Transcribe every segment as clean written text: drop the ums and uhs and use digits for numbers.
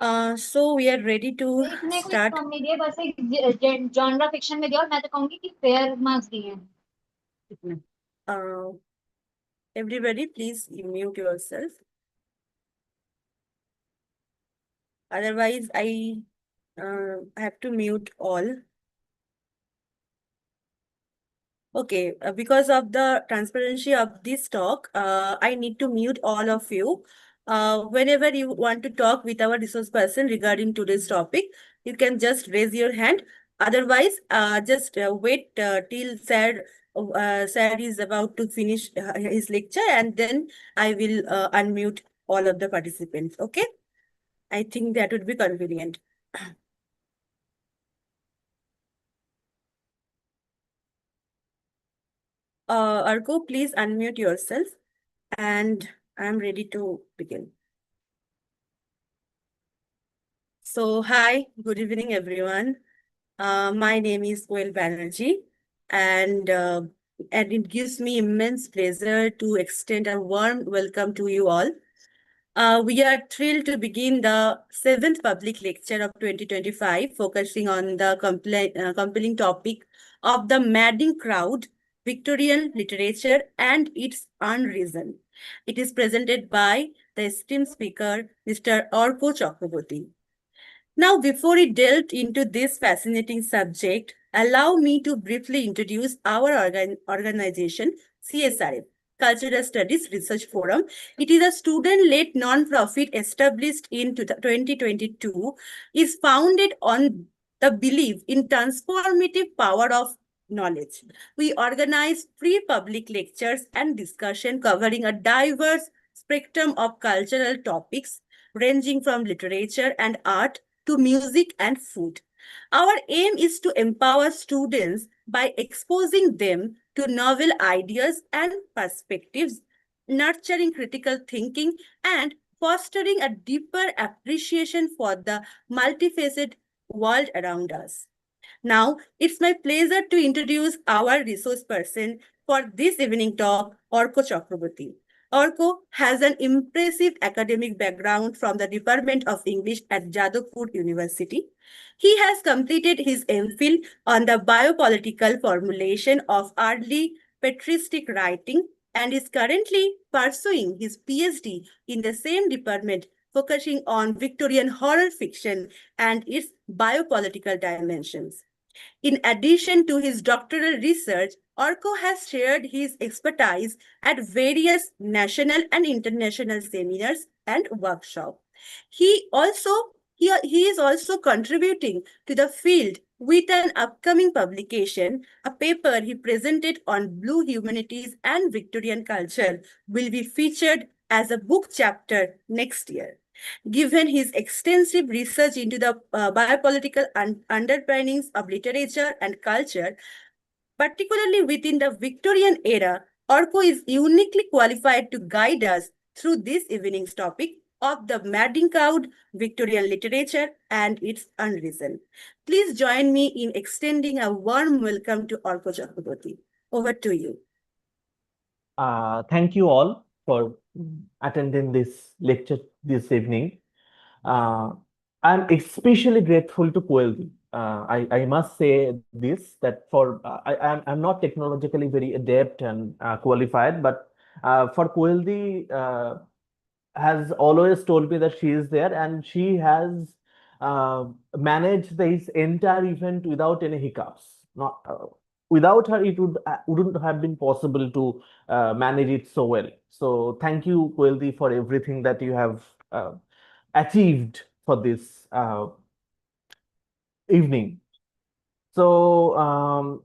So we are ready to इतने कोई start. कम नहीं दिए, बस एक जॉनरा फिक्शन में दिया और मैं तो कहूंगी कि फेयर मार्क्स दिए हैं। Uh, Everybody, please mute yourself. Otherwise, I have to mute all. Okay, because of the transparency of this talk, I need to mute all of you. Whenever you want to talk with our resource person regarding today's topic, you can just raise your hand. Otherwise, just wait till Sir is about to finish his lecture, and then I will unmute all of the participants. Okay, I think that would be convenient. Arko, please unmute yourself, and I'm ready to begin. So, hi, good evening, everyone. My name is Koel Banerjee, and uh, and it gives me immense pleasure to extend a warm welcome to you all. We are thrilled to begin the seventh public lecture of 2025, focusing on the compelling topic of the madding crowd, Victorian literature, and its unreason. It is presented by the esteemed speaker, Mr. Orko Chakraborty. Now, before we delve into this fascinating subject, allow me to briefly introduce our organization, CSRF, Cultural Studies Research Forum. It is a student-led non-profit established in 2022, is founded on the belief in transformative power of knowledge. We organize free public lectures and discussion covering a diverse spectrum of cultural topics ranging from literature and art to music and food. Our aim is to empower students by exposing them to novel ideas and perspectives, nurturing critical thinking, and fostering a deeper appreciation for the multifaceted world around us. Now, it's my pleasure to introduce our resource person for this evening talk, Orko Chakraborty. Orko has an impressive academic background from the Department of English at Jadavpur University. He has completed his MPhil on the biopolitical formulation of early patristic writing and is currently pursuing his PhD in the same department, focusing on Victorian horror fiction and its biopolitical dimensions. In addition to his doctoral research, Orko has shared his expertise at various national and international seminars and workshops. He also he is also contributing to the field with an upcoming publication. A paper he presented on Blue Humanities and Victorian Culture will be featured as a book chapter next year. Given his extensive research into the biopolitical underpinnings of literature and culture, particularly within the Victorian era, Orko is uniquely qualified to guide us through this evening's topic of the madding crowd, Victorian literature, and its unreason. Please join me in extending a warm welcome to Orko Chakraborty. Over to you. Thank you all for attending this lecture this evening. Uh, I'm especially grateful to Coeldi. I must say this that for I'm not technologically very adept and qualified, but for Coeldi has always told me that she is there and she has managed this entire event without any hiccups. Not without her, it wouldn't have been possible to manage it so well. So thank you, Coeldi, for everything that you have achieved for this evening. So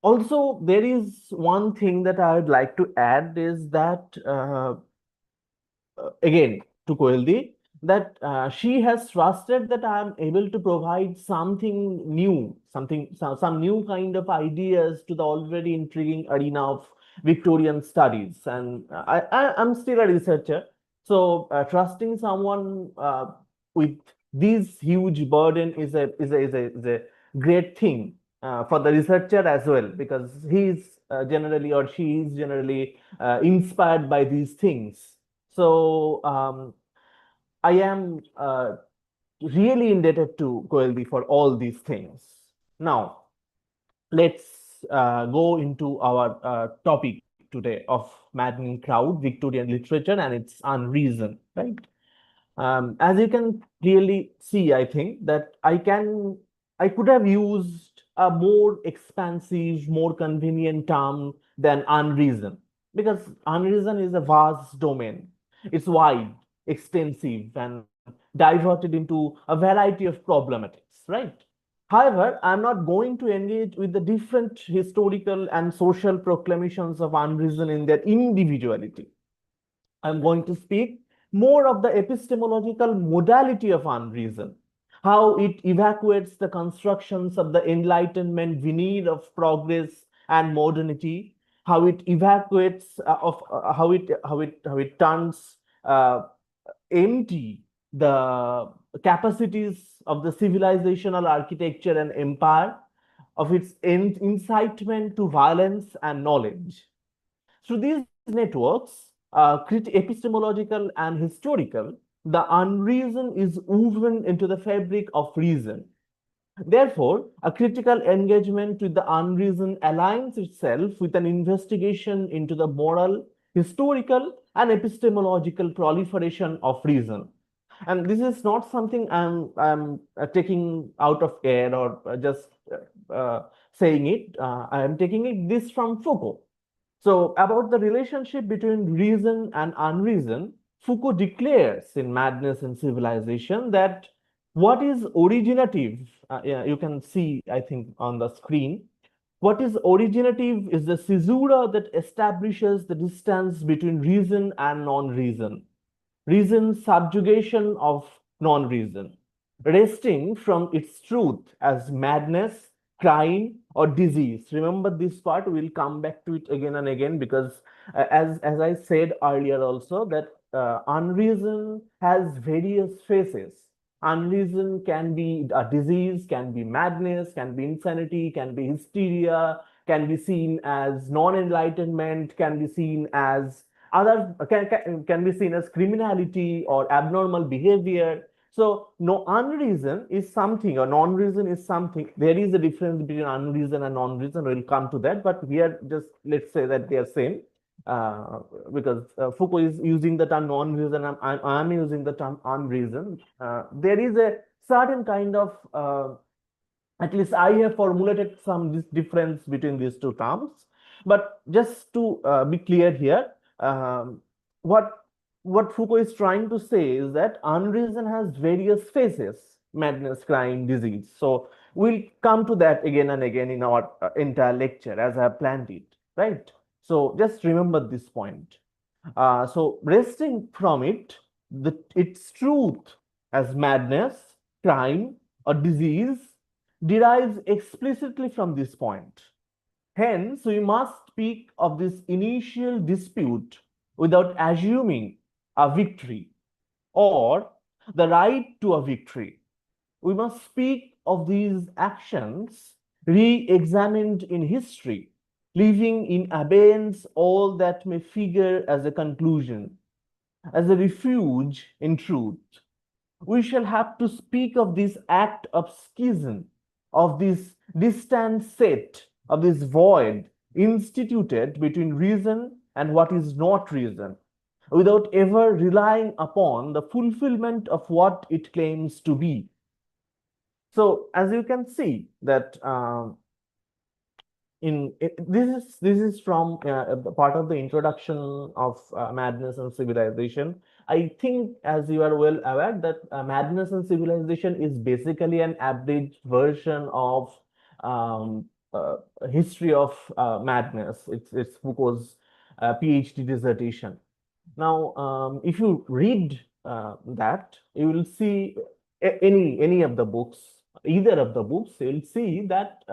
also there is one thing that I would like to add is that again to Koeldi that she has trusted that I am able to provide something new, some new kind of ideas to the already intriguing arena of Victorian studies. And I'm still a researcher, so trusting someone with this huge burden is a great thing for the researcher as well, because he's generally or she is generally inspired by these things. So I am really indebted to Coelho for all these things. Now, let's go into our topic today of maddening crowd, Victorian literature, and its unreason, right? As you can clearly see, I think that I could have used a more expansive, more convenient term than unreason, because unreason is a vast domain. It's wide, extensive, and diverted into a variety of problematics, right? However, I'm not going to engage with the different historical and social proclamations of unreason in their individuality. I'm going to speak more of the epistemological modality of unreason, how it evacuates the constructions of the Enlightenment veneer of progress and modernity, how it evacuates of how it turns empty the capacities of the civilizational architecture and empire, of its incitement to violence and knowledge. Through these networks, epistemological and historical, the unreason is woven into the fabric of reason. Therefore, a critical engagement with the unreason aligns itself with an investigation into the moral, historical, and epistemological proliferation of reason. And this is not something I'm taking out of air or just saying it. I am taking this from Foucault. So, about the relationship between reason and unreason, Foucault declares in Madness and Civilization that what is originative, yeah, you can see, I think, on the screen, what is originative is the caesura that establishes the distance between reason and non-reason, reason's subjugation of non-reason, wresting from its truth as madness, crime, or disease. Remember this part, we'll come back to it again and again, because as I said earlier also, that unreason has various phases. Unreason can be a disease, can be madness, can be insanity, can be hysteria, can be seen as non-enlightenment, can be seen as other can be seen as criminality or abnormal behavior. So no, unreason is something, or non-reason is something. There is a difference between unreason and non-reason. We'll come to that, but we are just, let's say that they are same, because Foucault is using the term non-reason, I'm using the term unreason. There is a certain kind of at least I have formulated some difference between these two terms. But just to be clear here, what Foucault is trying to say is that unreason has various phases: madness, crime, disease. So we'll come to that again and again in our entire lecture as I have planned it, right? So just remember this point. So resting from it, its truth as madness, crime, or disease derives explicitly from this point. Hence, we must speak of this initial dispute without assuming a victory or the right to a victory. We must speak of these actions re-examined in history, leaving in abeyance all that may figure as a conclusion, as a refuge in truth. We shall have to speak of this act of schism, of this distant set, of this void instituted between reason and what is not reason, without ever relying upon the fulfillment of what it claims to be. So, as you can see that this is from part of the introduction of Madness and Civilization. I think, as you are well aware, that Madness and Civilization is basically an abridged version of history of madness. It's Foucault's PhD dissertation. Now, if you read that, you will see any of the books, either of the books, you will see that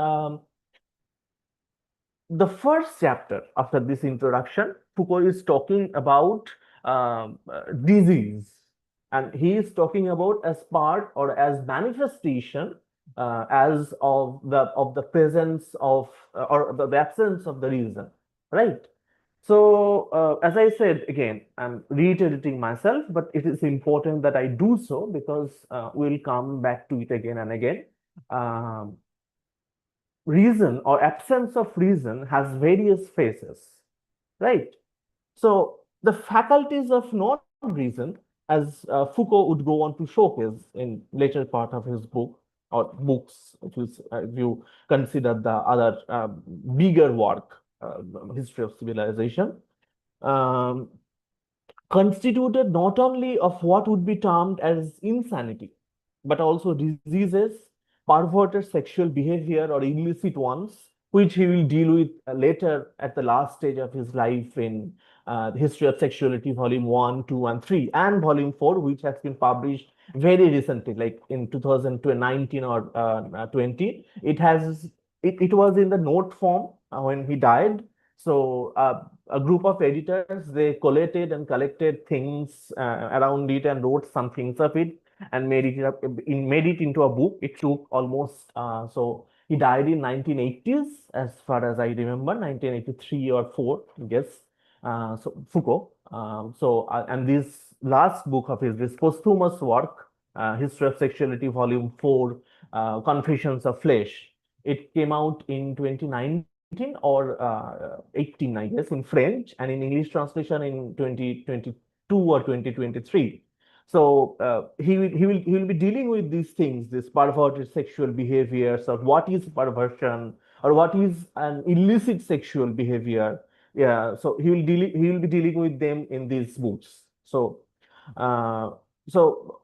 the first chapter after this introduction, Foucault is talking about disease, and he is talking about as part or as manifestation as of the presence of or the absence of the reason, right? So, as I said, again, I'm reiterating myself, but it is important that I do so because we'll come back to it again and again. Um, Reason or absence of reason has various phases, right? So, the faculties of non-reason, as Foucault would go on to showcase in later part of his book or books, if you consider the other bigger work, History of Civilization, um, constituted not only of what would be termed as insanity, but also diseases, perverted sexual behavior or illicit ones, which he will deal with later at the last stage of his life in the History of Sexuality, Volume 1, 2, and 3, and Volume 4, which has been published very recently, like in 2019 or 20. It was in the note form when he died. So a group of editors, they collated and collected things around it and wrote some things of it and made it into a book. It took almost so he died in 1980s, as far as I remember, 1983 or 4, I guess. So Foucault. And this last book of his, this posthumous work, History of Sexuality, Volume 4, Confessions of Flesh, it came out in 2019 or 18, I guess, in French, and in English translation in 2022 or 2023. So he will be dealing with these things, this perverted sexual behaviors, or what is perversion, or what is an illicit sexual behavior. Yeah, so he will be dealing with them in these books. So uh, so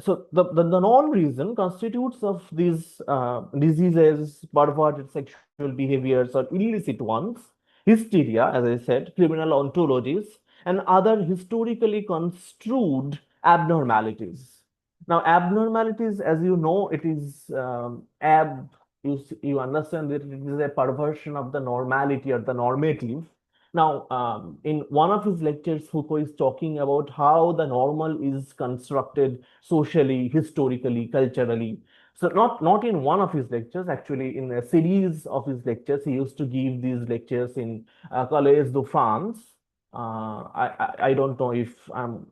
the non-reason constitutes of these diseases, perverted sexual behaviors, or illicit ones, hysteria, as I said, criminal ontologies, and other historically construed abnormalities. Now, abnormalities, as you know, it is you understand that it is a perversion of the normality or the normative. Now, in one of his lectures, Foucault is talking about how the normal is constructed socially, historically, culturally. So not in one of his lectures, actually in a series of his lectures, he used to give these lectures in Collège de France. I don't know if I'm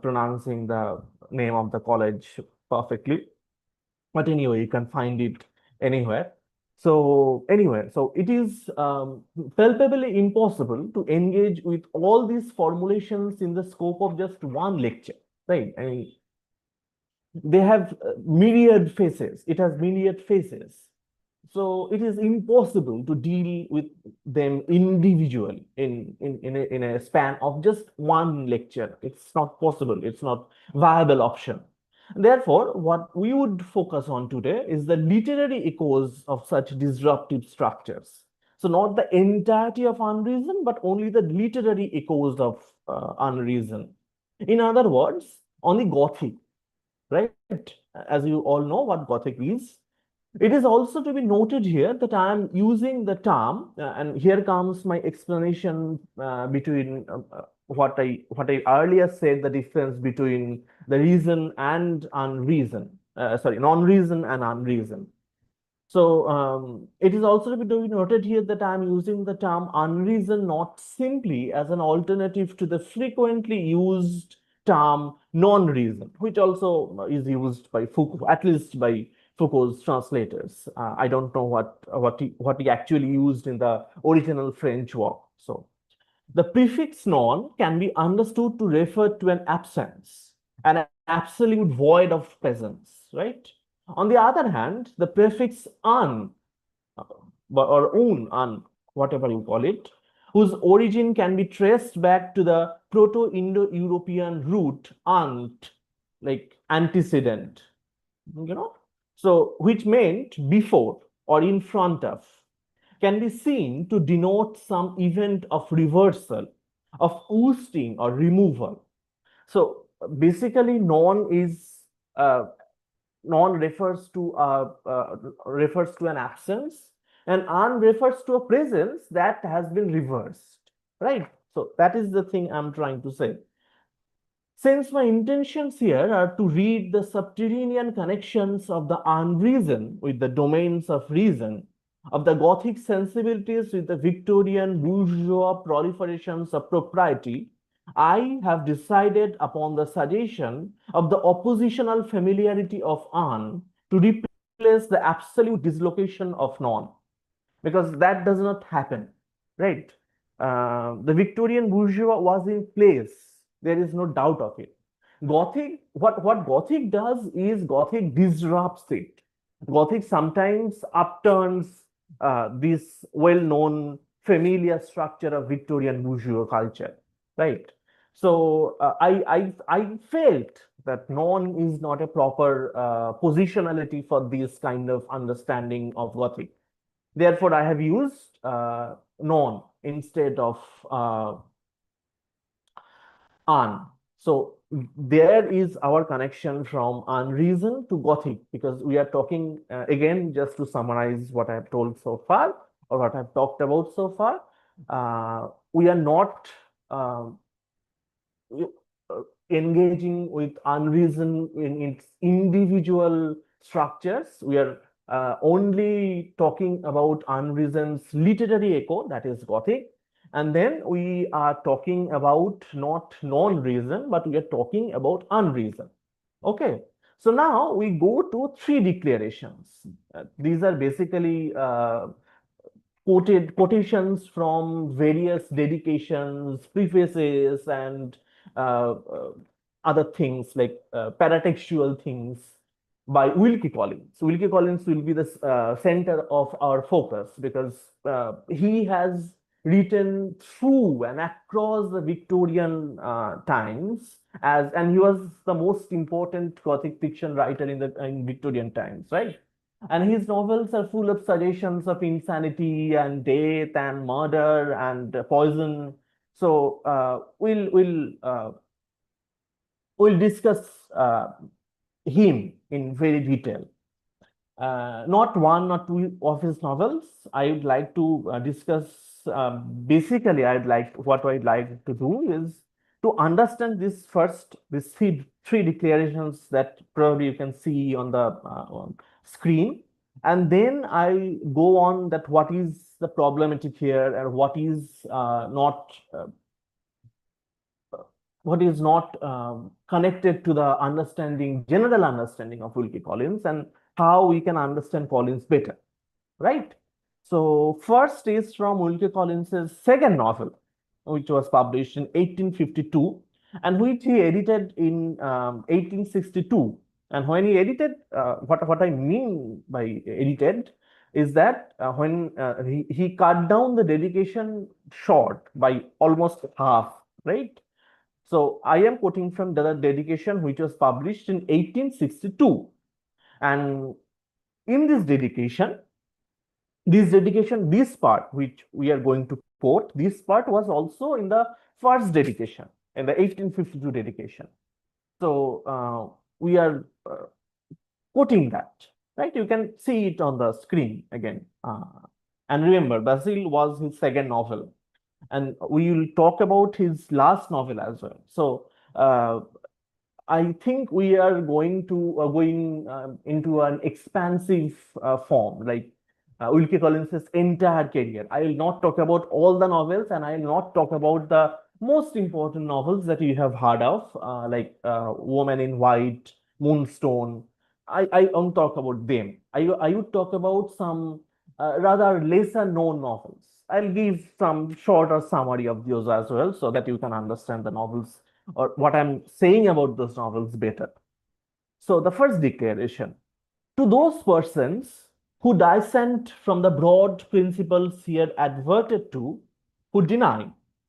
pronouncing the name of the college perfectly, but anyway, you can find it anywhere. So anyway, so it is palpably impossible to engage with all these formulations in the scope of just one lecture, right? I mean, they have myriad faces. It has myriad faces. So it is impossible to deal with them individually in a span of just one lecture. It's not possible. It's not viable option. Therefore, what we would focus on today is the literary echoes of such disruptive structures. So not the entirety of unreason, but only the literary echoes of unreason. In other words, only Gothic, right? As you all know what Gothic is. It is also to be noted here that I am using the term, and here comes my explanation between what I earlier said, the difference between the reason and unreason, sorry, non-reason and unreason. So it is also to be noted here that I am using the term unreason not simply as an alternative to the frequently used term non-reason, which also is used by Foucault, at least by Foucault's translators. I don't know what he actually used in the original French work. So the prefix non can be understood to refer to an absence, an absolute void of presence, right? On the other hand, the prefix un uh, or un, whatever you call it, whose origin can be traced back to the Proto-Indo-European root ant, like antecedent, you know, so which meant before or in front of, can be seen to denote some event of reversal, of ousting or removal. So basically, uh, non refers to an absence, and un refers to a presence that has been reversed, right? So that is the thing I'm trying to say. Since my intentions here are to read the subterranean connections of the unreason with the domains of reason, of the Gothic sensibilities with the Victorian bourgeois proliferations of propriety, I have decided upon the suggestion of the oppositional familiarity of un to replace the absolute dislocation of non, because that does not happen, right? The Victorian bourgeois was in place. There is no doubt of it. Gothic, what Gothic does is Gothic disrupts it. Gothic sometimes upturns this well-known familiar structure of Victorian bourgeois culture, right? So I felt that non is not a proper positionality for this kind of understanding of Gothic. Therefore, I have used non instead of un. So there is our connection from unreason to Gothic, because we are talking again, just to summarize what I have told so far, or what I've talked about so far. We are not engaging with unreason in its individual structures. We are only talking about unreason's literary echo, that is Gothic. And then we are talking about not non-reason, but we are talking about unreason. Okay. So now we go to three declarations. These are basically quotations from various dedications, prefaces, and uh, uh, other things like paratextual things by Wilkie Collins. Wilkie Collins will be the center of our focus, because he has written through and across the Victorian times, and he was the most important Gothic fiction writer in Victorian times, right? And his novels are full of suggestions of insanity and death and murder and poison. So we'll discuss him in very detail. Not one or two of his novels. I would like to discuss. Basically, what I'd like to do is to understand these three declarations that probably you can see on screen, and then I go on that what is the problematic here and what is not connected to the general understanding of Wilkie Collins, and how we can understand Collins better, right? So first is from Wilkie Collins's second novel, which was published in 1852, and which he edited in 1862. And when he edited, what I mean by edited is that when he cut down the dedication short by almost half, right? So I am quoting from the dedication which was published in 1862. And in this part which we are going to quote, this part was also in the first dedication, in the 1852 dedication. So we are quoting that, right? You can see it on the screen again. And remember, Basil was his second novel, and we will talk about his last novel as well. So I think we are going into an expansive form, like Wilkie Collins's entire career. I will not talk about all the novels, and I will not talk about the most important novels that you have heard of, like Woman in White, Moonstone. I won't talk about them. I would talk about some rather lesser known novels. I'll give some shorter summary of those as well, so that you can understand the novels or what I'm saying about those novels better. So the first declaration: to those persons who dissent from the broad principles here adverted to, who deny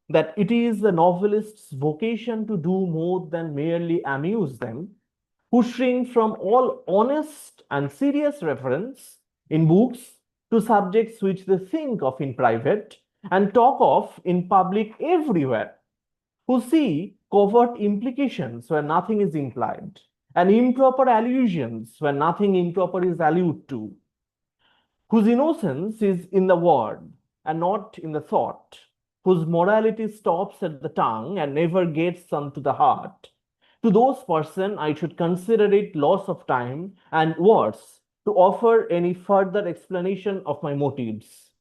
that it is the novelist's vocation to do more than merely amuse them, who shrink from all honest and serious reference in books to subjects which they think of in private and talk of in public everywhere, who see covert implications where nothing is implied, and improper allusions where nothing improper is alluded to, whose innocence is in the word and not in the thought, whose morality stops at the tongue and never gets unto the heart. To those persons, I should consider it loss of time, and worse, to offer any further explanation of my motives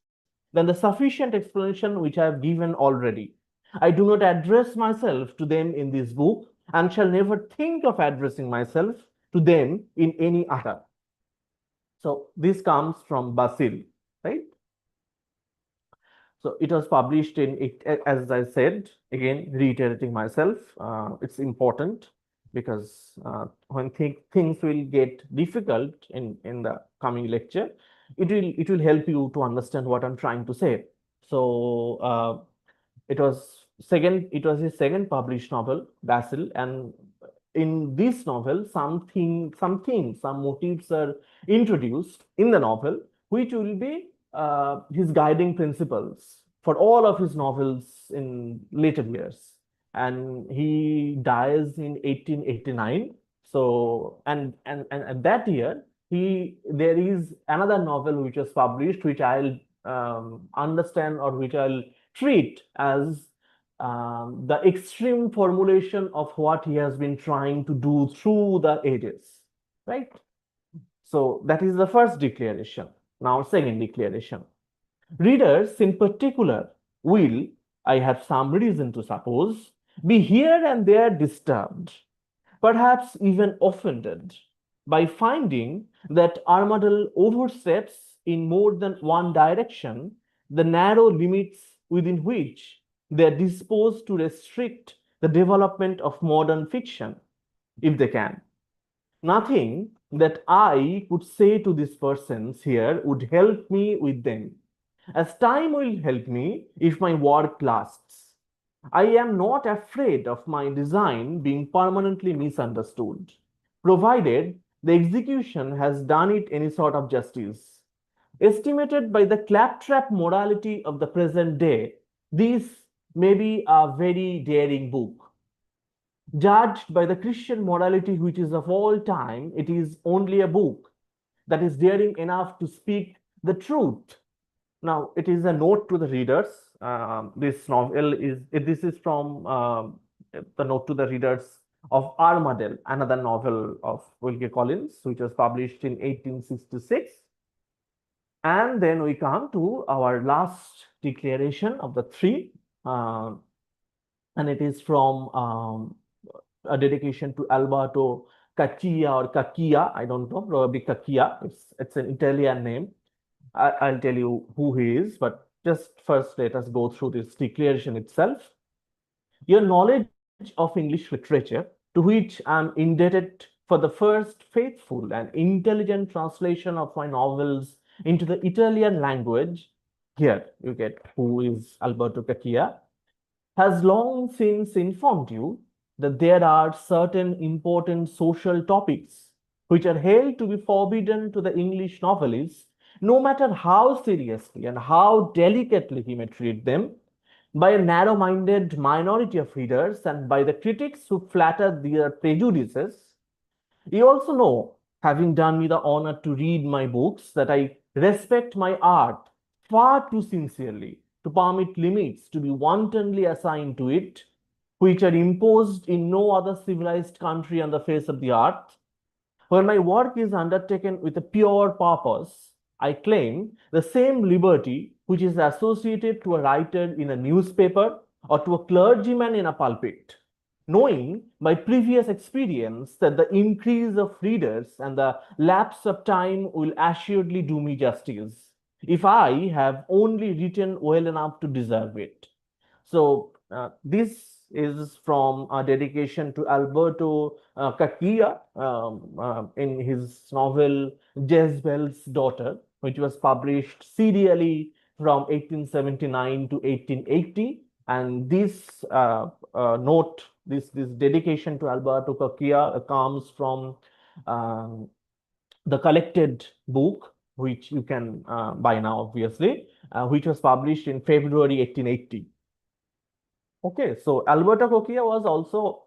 than the sufficient explanation which I have given already. I do not address myself to them in this book and shall never think of addressing myself to them in any other. So this comes from Basil, right? So it was published in it, as I said, again, reiterating myself, it's important because when things will get difficult in the coming lecture, it will help you to understand what I'm trying to say. So it was his second published novel, Basil, and in this novel, some themes, some motives are introduced in the novel, which will be his guiding principles for all of his novels in later years. And he dies in 1889. So, and at that year, there is another novel which was published, which I'll understand, or which I'll treat as the extreme formulation of what he has been trying to do through the ages, right? So that is the first declaration. Now, second declaration. Readers in particular will, I have some reason to suppose, be here and there disturbed, perhaps even offended, by finding that Armadale oversteps in more than one direction the narrow limits within which they are disposed to restrict the development of modern fiction, if they can. Nothing that I could say to these persons here would help me with them, as time will help me if my work lasts. I am not afraid of my design being permanently misunderstood, provided the execution has done it any sort of justice. Estimated by the claptrap morality of the present day, this may be a very daring book. Judged by the Christian morality which is of all time, it is only a book that is daring enough to speak the truth. Now, it is a note to the readers. This novel this is from the note to the readers of Armadale, another novel of Wilkie Collins, which was published in 1866. And then we come to our last declaration of the three, and it is from a dedication to Alberto Caccia or Cacchia. I don't know, probably Cacchia. It's an Italian name. I'll tell you who he is, but just first let us go through this declaration itself. Your knowledge of English literature, to which I'm indebted for the first faithful and intelligent translation of my novels into the Italian language, here you get who is Alberto Cacchia, has long since informed you that there are certain important social topics which are held to be forbidden to the English novelist, no matter how seriously and how delicately he may treat them, by a narrow-minded minority of readers and by the critics who flatter their prejudices. You also know, having done me the honor to read my books, that I respect my art far too sincerely to permit limits to be wantonly assigned to it, which are imposed in no other civilized country on the face of the earth. When my work is undertaken with a pure purpose, I claim the same liberty which is associated to a writer in a newspaper or to a clergyman in a pulpit, knowing by previous experience that the increase of readers and the lapse of time will assuredly do me justice, if I have only written well enough to deserve it. So this is from a dedication to Alberto Cacchia in his novel Jezebel's Daughter, which was published serially from 1879 to 1880. And this note, this dedication to Alberto Cacchia comes from the collected book, which you can buy now, obviously, which was published in February 1880. Okay, so Alberto Cacchia was also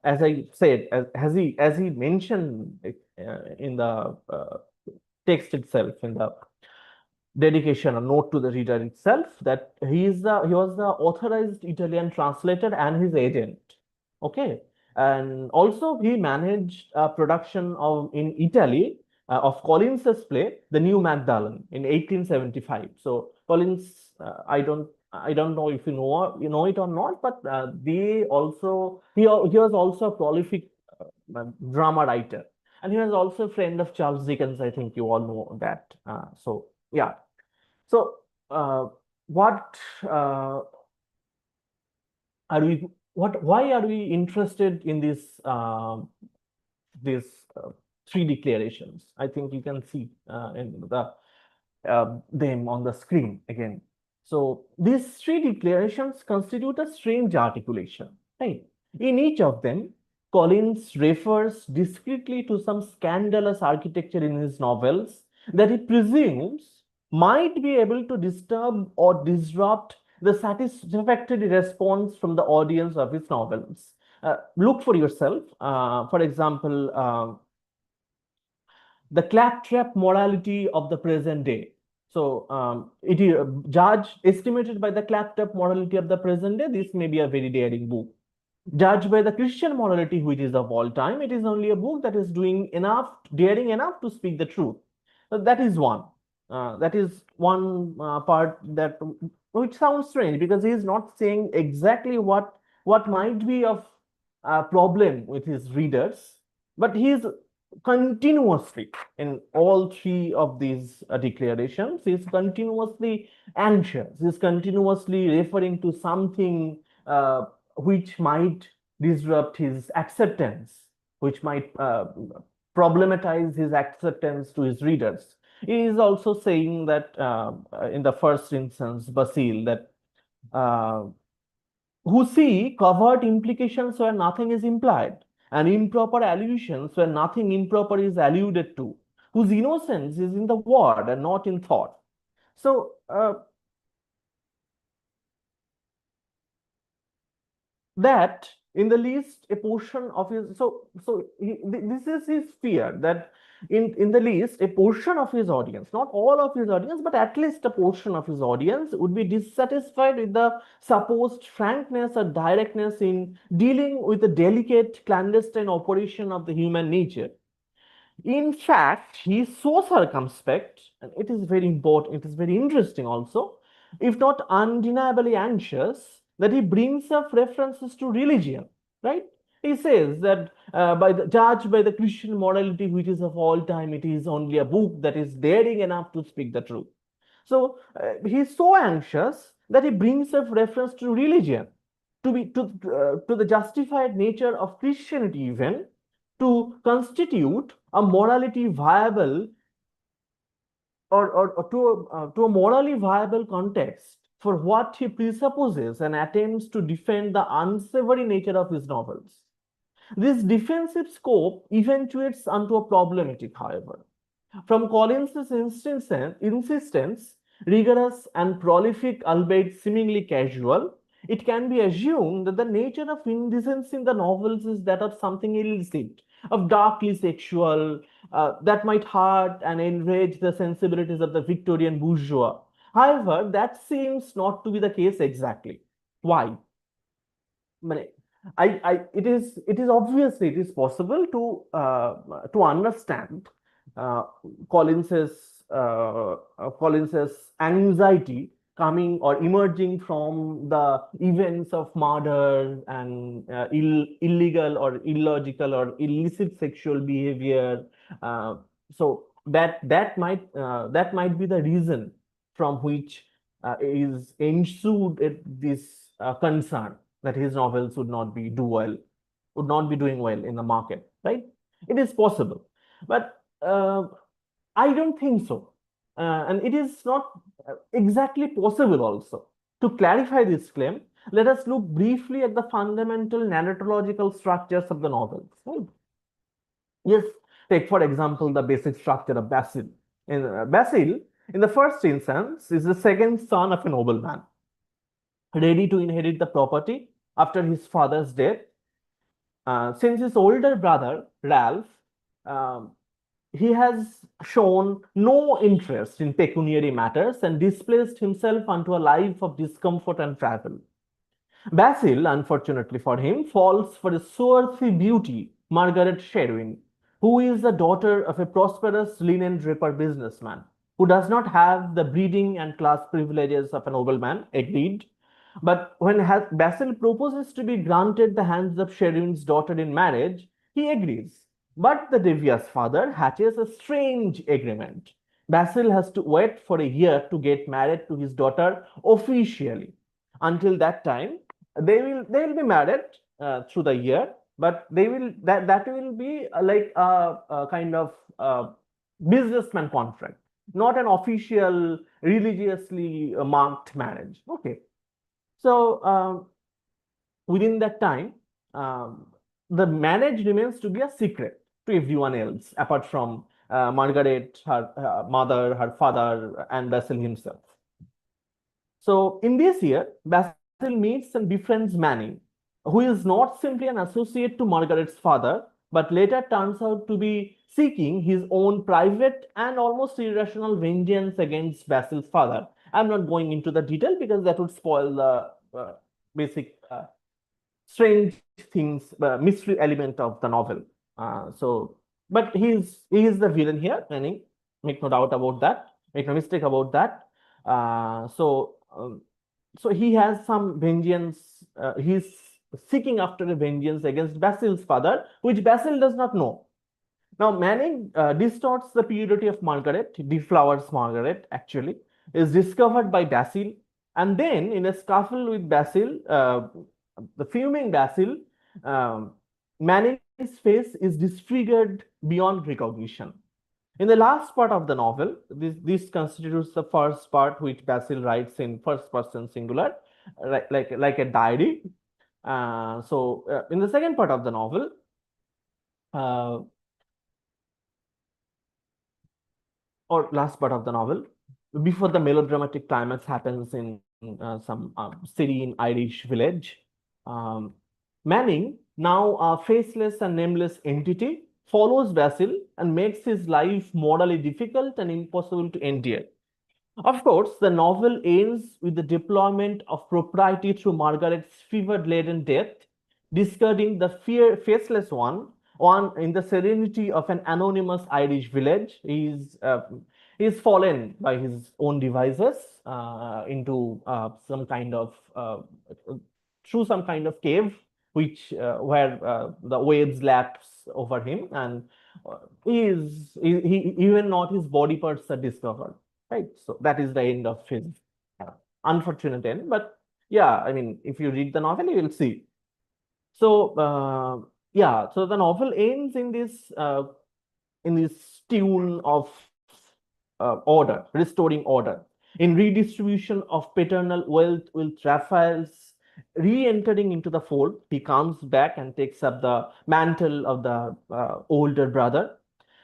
as I said, as he mentioned in the text itself, in the dedication, a note to the reader itself, that he was the authorized Italian translator and his agent. Okay, And also he managed production in Italy of Collins's play, The New Magdalene, in 1875. So Collins, I don't know if you know it or not, but he was also a prolific drama writer, and he was also a friend of Charles Dickens. I think you all know that. So yeah. So what are we? What? Why are we interested in these three declarations? I think you can see in them on the screen again. So these three declarations constitute a strange articulation, right? In each of them, Collins refers discreetly to some scandalous architecture in his novels that he presumes might be able to disturb or disrupt the satisfactory response from the audience of his novels. Look for yourself. For example, the claptrap morality of the present day. So it is judged, estimated by the claptrap morality of the present day. This may be a very daring book. Judged by the Christian morality, which is of all time, it is only a book that is doing enough, daring enough to speak the truth. So that is one. That is one part that which sounds strange, because he is not saying exactly what might be of a problem with his readers, but he is continuously in all three of these declarations. He is continuously anxious. He is continuously referring to something which might disrupt his acceptance, which might problematize his acceptance to his readers. He is also saying that in the first instance, Basile, that uh, who see covert implications where nothing is implied, and improper allusions where nothing improper is alluded to, whose innocence is in the word and not in thought. So, that in the least a portion of his this is his fear, that in the least a portion of his audience, not all of his audience, but at least a portion of his audience would be dissatisfied with the supposed frankness or directness in dealing with the delicate clandestine operation of the human nature. In fact, he is so circumspect, and it is very important, it is very interesting also, if not undeniably anxious, that he brings up references to religion, right? He says that judged by the Christian morality, which is of all time, it is only a book that is daring enough to speak the truth. So he is so anxious that he brings up reference to religion, to the justified nature of Christianity, even to constitute a morality viable, or to a morally viable context for what he presupposes and attempts to defend the unsavory nature of his novels. This defensive scope eventuates onto a problematic, however. From Collins's insistence, rigorous and prolific, albeit seemingly casual, it can be assumed that the nature of indecency in the novels is that of something illicit, of darkly sexual, that might hurt and enrage the sensibilities of the Victorian bourgeois. However, that seems not to be the case exactly. Why? মানে, it is obviously it is possible to understand uh, Collins's anxiety coming or emerging from the events of murder and illegal or illogical or illicit sexual behavior. Uh, so that might be the reason from which is ensued this concern that his novels would not be doing well in the market, right? It is possible, but I don't think so. And it is not exactly possible also. To clarify this claim, let us look briefly at the fundamental narratological structures of the novels. Right? Yes, take for example the basic structure of Basil. Basil, in the first instance, is the second son of a nobleman, ready to inherit the property after his father's death. Since his older brother, Ralph, um, he has shown no interest in pecuniary matters and displaced himself unto a life of discomfort and travel. Basil, unfortunately for him, falls for a swarthy beauty, Margaret Sherwin, who is the daughter of a prosperous linen draper businessman, who does not have the breeding and class privileges of a nobleman, agreed. But when Basil proposes to be granted the hands of Sherwin's daughter in marriage, he agrees. But the devious father hatches a strange agreement. Basil has to wait for a year to get married to his daughter officially. Until that time, they will be married through the year, but that will be like a kind of businessman contract, not an official religiously marked marriage. Okay, so within that time, um, the marriage remains to be a secret to everyone else apart from Margaret, her mother, her father, and Basil himself. So in this year, Basil meets and befriends Manning, who is not simply an associate to Margaret's father, but later turns out to be seeking his own private and almost irrational vengeance against Basil's father. I'm not going into the detail because that would spoil the basic strange things, mystery element of the novel. But he is the villain here, Manning. Make no doubt about that. Make no mistake about that. Uh, so um, so he has some vengeance. He's seeking after a vengeance against Basil's father, which Basil does not know. Now, Manning distorts the purity of Margaret, deflowers Margaret, actually, is discovered by Basil, and then in a scuffle with Basil, the fuming Basil, um, Manning's face is disfigured beyond recognition. In the last part of the novel, this constitutes the first part which Basil writes in first person singular, like a diary. In the second part of the novel, uh, or last part of the novel, before the melodramatic climax happens in some serene Irish village, um, Manning, now a faceless and nameless entity, follows Basil and makes his life morally difficult and impossible to endure. Of course, the novel ends with the deployment of propriety through Margaret's fever-laden death, discarding the faceless one in the serenity of an anonymous Irish village. He's fallen by his own devices into some kind of through some kind of cave, which where the waves lapse over him, and even not his body parts are discovered. Right. So that is the end of his unfortunate end. But yeah, I mean, if you read the novel, you will see. So yeah, so the novel ends in this tune of order, restoring order. In redistribution of paternal wealth with Raphael's re-entering into the fold, he comes back and takes up the mantle of the older brother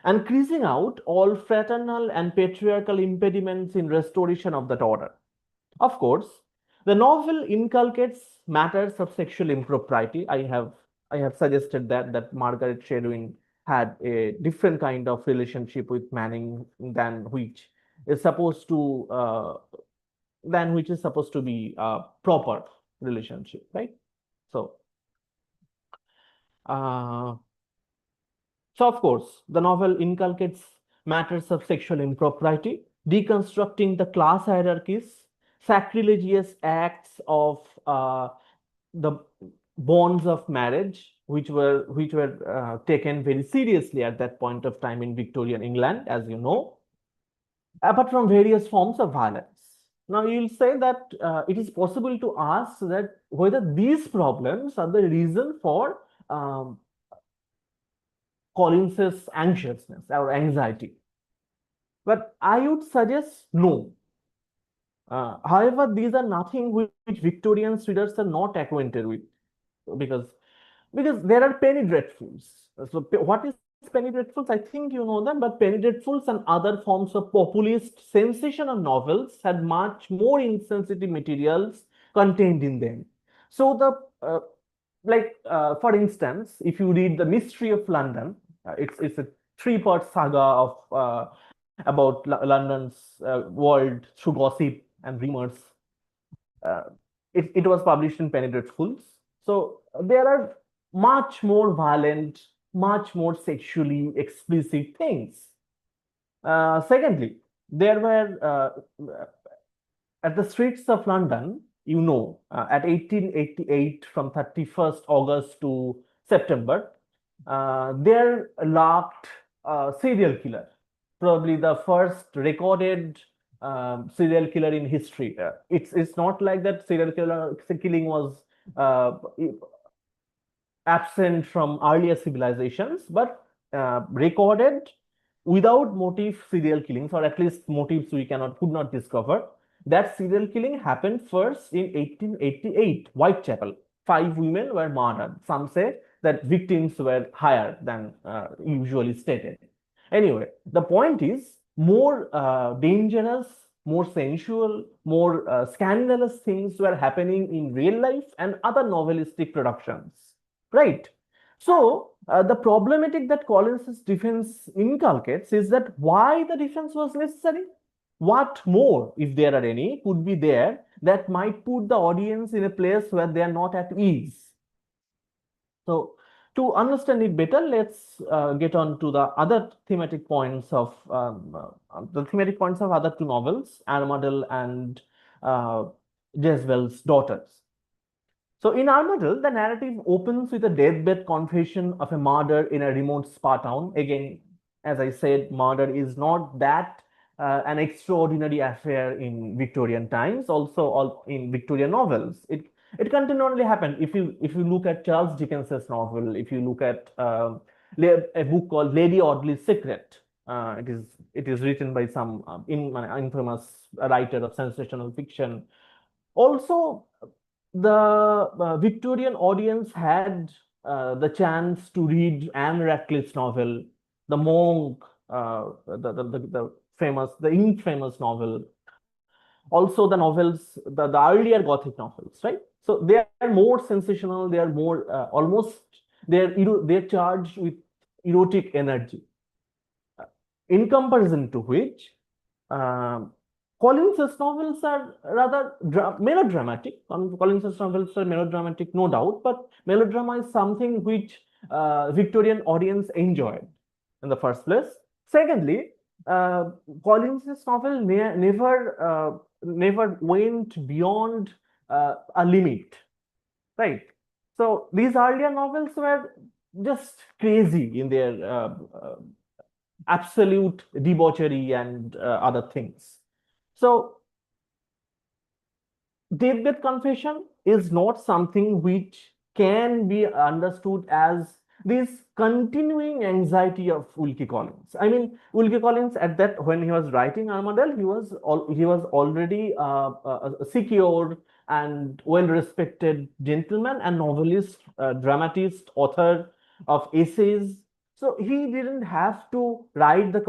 and creasing out all fraternal and patriarchal impediments in restoration of that order. Of course, the novel inculcates matters of sexual impropriety. I have suggested that Margaret Sherwin had a different kind of relationship with Manning is supposed to than which is supposed to be a proper relationship, right? So, uh, so of course, the novel inculcates matters of sexual impropriety, deconstructing the class hierarchies, sacrilegious acts of the bonds of marriage, which were taken very seriously at that point of time in Victorian England, as you know, apart from various forms of violence. Now, you'll say that it is possible to ask that whether these problems are the reason for Collins's anxiousness or anxiety. But I would suggest no. However, these are nothing which Victorian readers are not acquainted with because there are penny dreadfuls. So what is penny dreadfuls? I think you know them, but penny dreadfuls and other forms of populist sensational novels had much more insensitive materials contained in them. So for instance, if you read The Mystery of London, it's a three-part saga of about London's world through gossip and rumors. it was published in Penny Dreadfuls. So there are much more violent, much more sexually explicit things. Secondly, there were at the streets of London, at 1888, from 31st August to September, there lurked a serial killer, probably the first recorded serial killer in history. It's not like that serial killing was uh, absent from earlier civilizations, but recorded without motive serial killings, or at least motives we could not discover. That serial killing happened first in 1888, Whitechapel. 5 women were murdered. Some say that victims were higher than usually stated. Anyway, the point is more dangerous, more sensual, more scandalous things were happening in real life and other novelistic productions. Right. So the problematic that Collins's defense inculcates is that why the defense was necessary? What more, if there are any, could be there that might put the audience in a place where they are not at ease? So to understand it better, let's get on to the other thematic points of other two novels, Armadale and uh, Jezebel's Daughters. So in Armadale, the narrative opens with a deathbed confession of a murder in a remote spa town. Again, as I said, murder is not that an extraordinary affair in Victorian times. Also, all in Victorian novels, it continually happened. If you look at Charles Dickens's novel, if you look at a book called Lady Audley's Secret, it is written by some infamous writer of sensational fiction. Also, the Victorian audience had the chance to read Anne Radcliffe's novel, The Monk, the infamous novel. Also, the novels, the earlier Gothic novels, right? So they are more sensational. They are more they're charged with erotic energy. In comparison to which, um, Collins's novels are rather melodramatic. Collins's novels are melodramatic, no doubt, but melodrama is something which Victorian audience enjoyed in the first place. Secondly, Collins's novel never went beyond a limit, right? So these earlier novels were just crazy in their absolute debauchery and other things. So, deathbed confession is not something which can be understood as this continuing anxiety of Wilkie Collins. I mean, Wilkie Collins at that when he was writing Armadale, he was already a secure and well-respected gentleman and novelist, dramatist, author of essays. So he didn't have to write the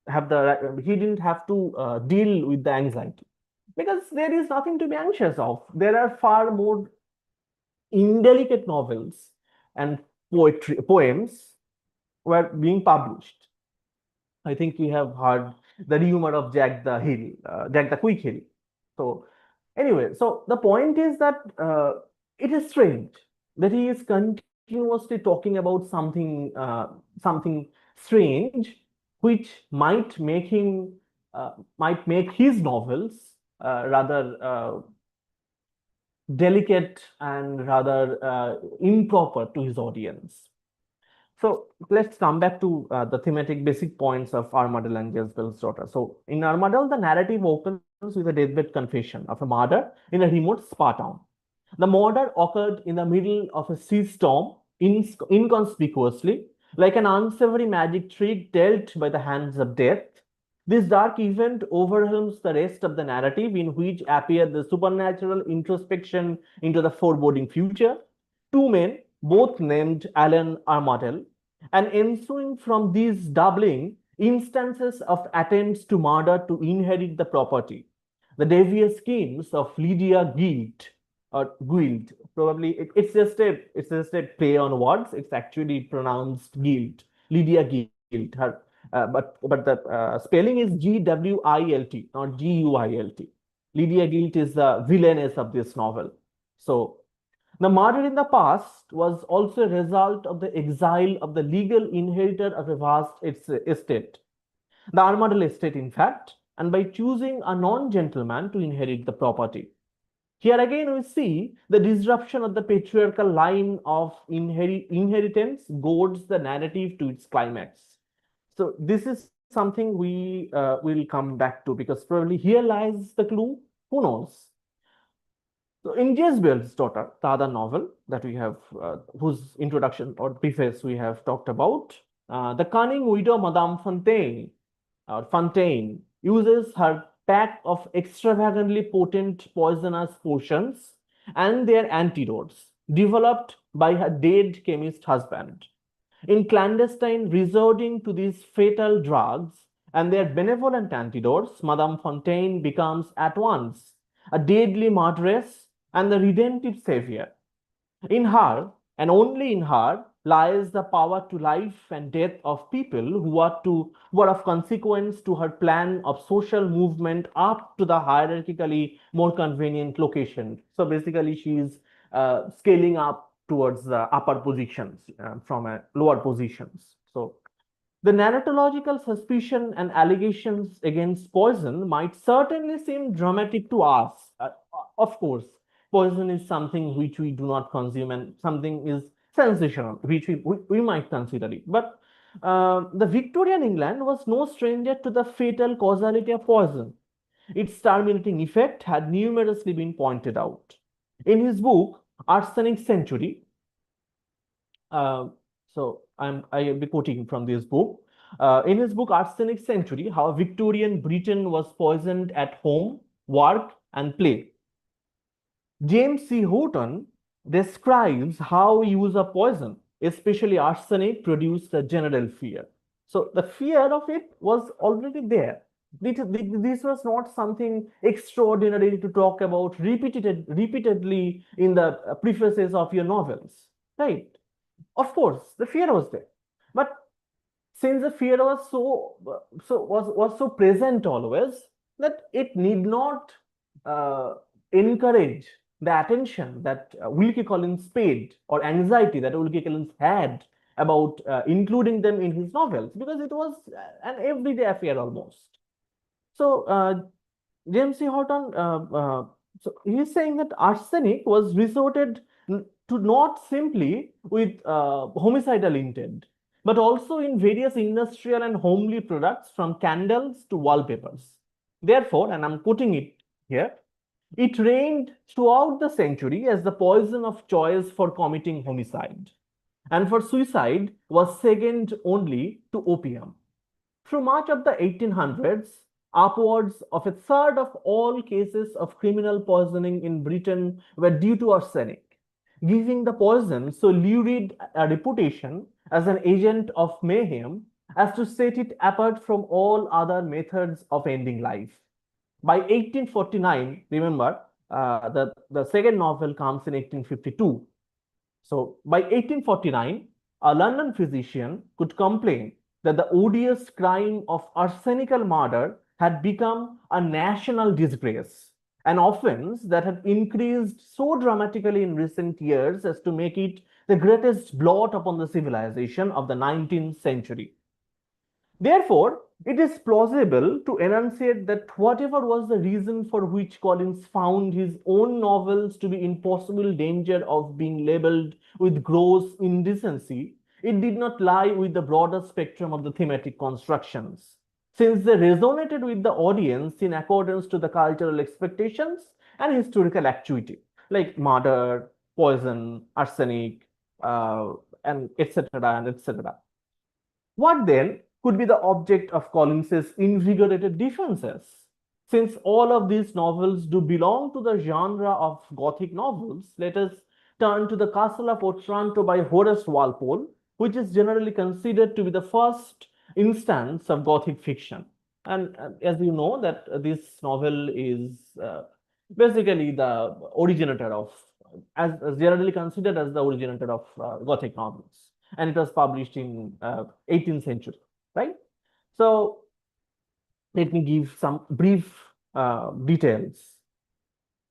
he didn't have to deal with the anxiety because there is nothing to be anxious of. There are far more indelicate novels and poems were being published. I think we have heard the rumor of Jack the Quick Hill. So anyway, so the point is that it is strange that he is continuously talking about something strange, which might make his novels rather delicate and rather improper to his audience. So let's come back to the thematic basic points of Armadale and Jezebel's Daughter. So in Armadale, the narrative opens with a deathbed confession of a murder in a remote spa town. The murder occurred in the middle of a sea storm, inconspicuously, like an unsavory magic trick dealt by the hands of death. This dark event overwhelms the rest of the narrative, in which appear the supernatural introspection into the foreboding future. Two men, both named Alan Armadale, and ensuing from these doubling instances of attempts to murder to inherit the property. The devious schemes of Lydia Guild, or Guild, probably it's just a play on words. It's actually pronounced Guild, Lydia Guild. But the spelling is Gwilt, not Guilt. Lydia Guilt is the villainess of this novel. So the murder in the past was also a result of the exile of the legal inheritor of a vast estate, the Armadale estate, in fact, and by choosing a non-gentleman to inherit the property. Here again, we see the disruption of the patriarchal line of inheritance goads the narrative to its climax. So this is something we will come back to, because probably here lies the clue. Who knows? So in Jezebel's Daughter, the other novel that we have, whose introduction or preface we have talked about, the cunning widow Madame Fontaine uses her pack of extravagantly potent poisonous potions and their antidotes developed by her dead chemist husband. In clandestine resorting to these fatal drugs and their benevolent antidotes, Madame Fontaine becomes at once a deadly murderess and the redemptive savior. In her, and only in her, lies the power to life and death of people who are of consequence to her plan of social movement up to the hierarchically more convenient location. So basically, she is scaling up towards the upper positions from lower positions. So the narratological suspicion and allegations against Poison might certainly seem dramatic to us. Of course, poison is something which we do not consume, and something is sensational, which we might consider it. But the Victorian England was no stranger to the fatal causality of poison. Its terminating effect had numerously been pointed out. In his book, Arsenic Century, uh, so I'll be quoting from this book. In his book Arsenic Century, how Victorian Britain was poisoned at home, work, and play, James C. Horton describes how use of poison, especially arsenic, produced a general fear. So the fear of it was already there. This was not something extraordinary to talk about repeatedly in the prefaces of your novels, right? Of course, the fear was there, but since the fear was so present always, that it need not encourage the attention that Wilkie Collins paid, or anxiety that Wilkie Collins had about including them in his novels, because it was an everyday affair almost. So James C. Horton, so he is saying that arsenic was resorted to not simply with homicidal intent, but also in various industrial and homely products, from candles to wallpapers. Therefore, and I'm quoting it here, it reigned throughout the century as the poison of choice for committing homicide, and for suicide was second only to opium. Through much of the 1800s, upwards of a third of all cases of criminal poisoning in Britain were due to arsenic, giving the poison so lurid a reputation as an agent of mayhem as to set it apart from all other methods of ending life. By 1849, remember, the second novel comes in 1852. So by 1849, a London physician could complain that the odious crime of arsenical murder had become a national disgrace, an offense that had increased so dramatically in recent years as to make it the greatest blot upon the civilization of the 19th century. Therefore, it is plausible to enunciate that whatever was the reason for which Collins found his own novels to be in possible danger of being labeled with gross indecency, it did not lie with the broader spectrum of the thematic constructions, since they resonated with the audience in accordance to the cultural expectations and historical acuity, like murder, poison, arsenic, and etc. and etc. What then could be the object of Collins's invigorated defenses? Since all of these novels do belong to the genre of Gothic novels, let us turn to the Castle of Otranto by Horace Walpole, which is generally considered to be the first instance of Gothic fiction. And as you know, that this novel is basically the originator of, as generally considered as the originator of Gothic novels, and it was published in 18th century, right? So let me give some brief details.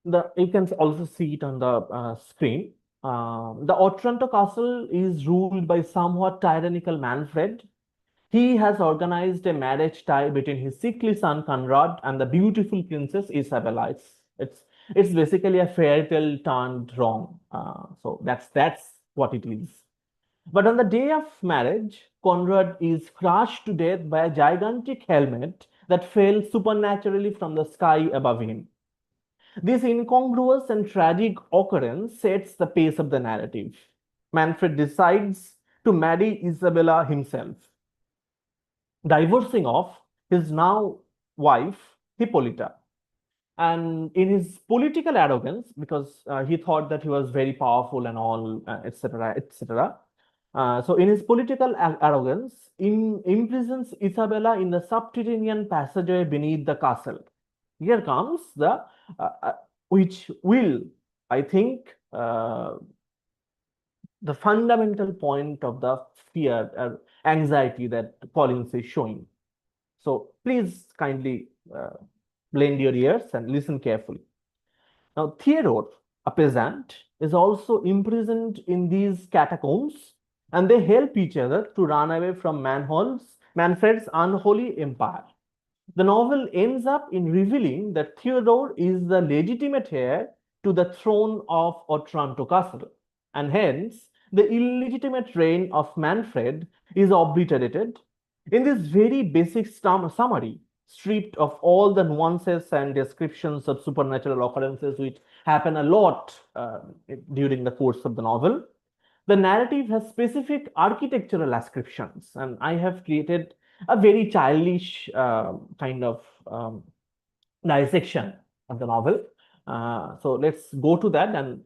You can also see it on the screen. The Otranto castle is ruled by somewhat tyrannical Manfred. He has organized a marriage tie between his sickly son Conrad and the beautiful princess Isabella. It's basically a fairy tale turned wrong. So that's what it is. But on the day of marriage, Conrad is crushed to death by a gigantic helmet that fell supernaturally from the sky above him. This incongruous and tragic occurrence sets the pace of the narrative. Manfred decides to marry Isabella himself, divorcing off his now wife, Hippolyta. And in his political arrogance, because he thought that he was very powerful and all, etc., etc. So in his political arrogance, imprisons Isabella in the subterranean passageway beneath the castle. Here comes the which will, I think, the fundamental point of the fear or anxiety that Collins is showing. So please kindly lend your ears and listen carefully. Now, Theodore, a peasant, is also imprisoned in these catacombs, and they help each other to run away from Manfred's unholy empire. The novel ends up in revealing that Theodore is the legitimate heir to the throne of Otranto Castle, and hence the illegitimate reign of Manfred is obliterated. In this very basic summary, stripped of all the nuances and descriptions of supernatural occurrences which happen a lot during the course of the novel, the narrative has specific architectural ascriptions, and I have created a very childish kind of dissection of the novel. So let's go to that and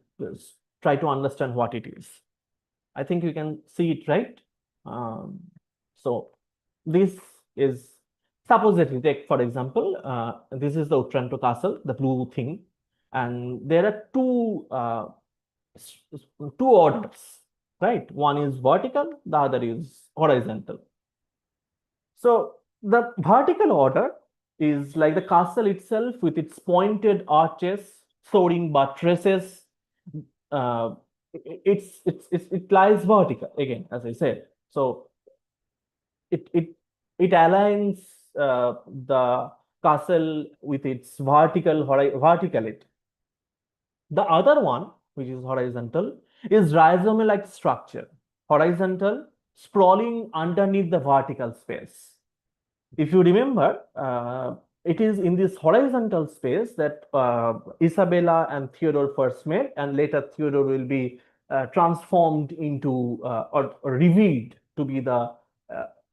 try to understand what it is. I think you can see it, right? So this is, suppose that you take, for example, this is the Otranto castle, the blue thing, and there are two orders, right? One is vertical, the other is horizontal. So the vertical order is like the castle itself with its pointed arches, soaring buttresses. It lies vertical again, as I said. So it aligns the castle with its verticality. The other one, which is horizontal, is rhizome-like structure, horizontal, sprawling underneath the vertical space. If you remember, it is in this horizontal space that Isabella and Theodore first met, and later Theodore will be transformed into or revealed to be the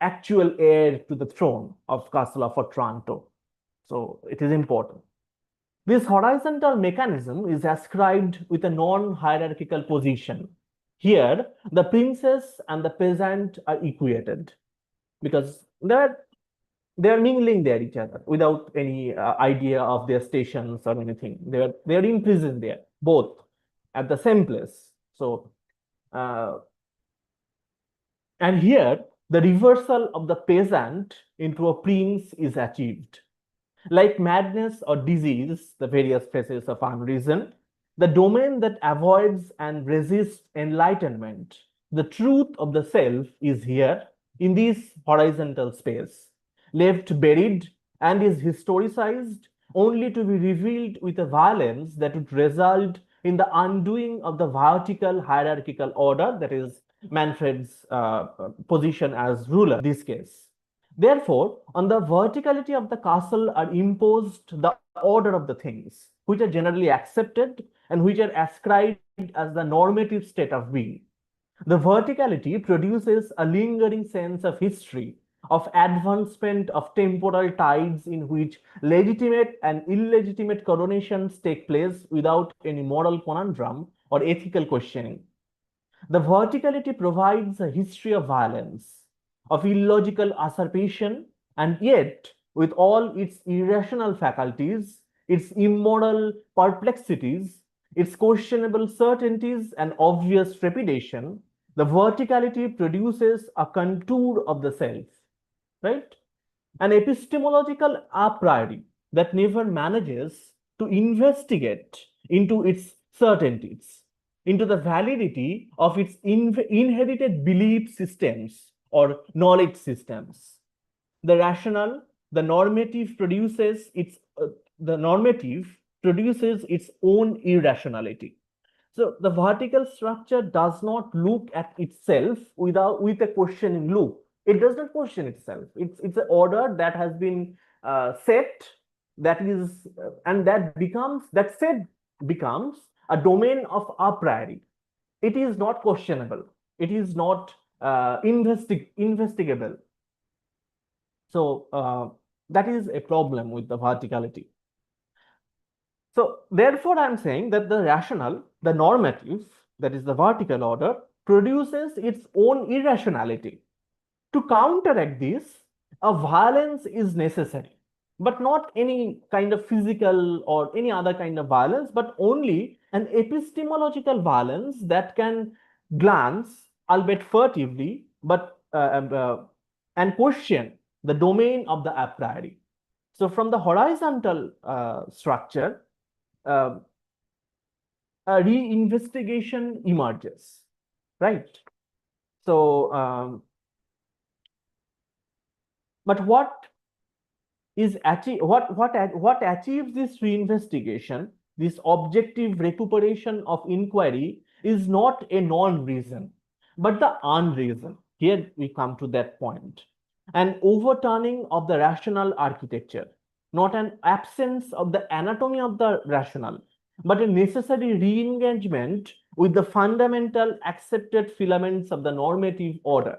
actual heir to the throne of Castle of Otranto. So it is important. This horizontal mechanism is ascribed with a non-hierarchical position. Here, the princess and the peasant are equated because they're mingling there each other without any idea of their stations or anything. They're imprisoned there, both at the same place. So, and here the reversal of the peasant into a prince is achieved. Like madness or disease, the various phases of unreason, the domain that avoids and resists enlightenment, the truth of the self is here in this horizontal space, left buried and is historicized only to be revealed with a violence that would result in the undoing of the vertical hierarchical order, that is Manfred's position as ruler in this case. Therefore, on the verticality of the castle are imposed the order of the things, which are generally accepted and which are ascribed as the normative state of being. The verticality produces a lingering sense of history, of advancement of temporal tides in which legitimate and illegitimate coronations take place without any moral conundrum or ethical questioning. The verticality provides a history of violence, of illogical usurpation, and yet, with all its irrational faculties, its immoral perplexities, its questionable certainties, and obvious trepidation, the verticality produces a contour of the self, right? An epistemological a priori that never manages to investigate into its certainties, into the validity of its inherited belief systems or knowledge systems. The rational, the normative produces its own irrationality. So the vertical structure does not look at itself with a questioning look. It does not question itself. It's an order that has been set, that is and that set becomes a domain of a priori. It is not questionable. It is not investigable. So that is a problem with the verticality. So therefore, I'm saying that the rational, the normative, that is the vertical order, produces its own irrationality. To counteract this, a violence is necessary, but not any kind of physical or any other kind of violence, but only an epistemological violence that can glance, albeit furtively, and question the domain of the a priori. So from the horizontal structure, uh, a re-investigation emerges, right? So, but what achieves this reinvestigation, this objective recuperation of inquiry, is not a non-reason, but the unreason. Here we come to that point. An overturning of the rational architecture, not an absence of the anatomy of the rational, but a necessary re-engagement with the fundamental accepted filaments of the normative order.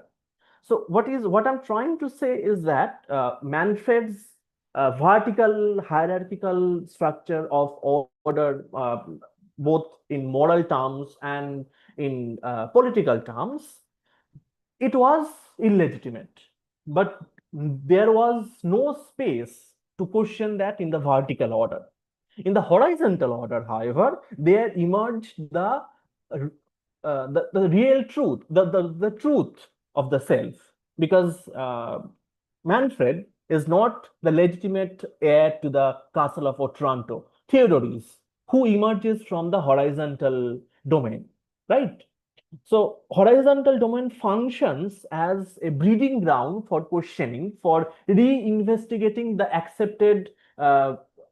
So what I'm trying to say is that Manfred's vertical hierarchical structure of order, both in moral terms and in political terms, it was illegitimate, but there was no space to question that in the vertical order. In the horizontal order, however, there emerged the real truth, the truth of the self, because Manfred is not the legitimate heir to the castle of Otranto. Theodore is, who emerges from the horizontal domain, right? So horizontal domain functions as a breeding ground for questioning, for re-investigating the accepted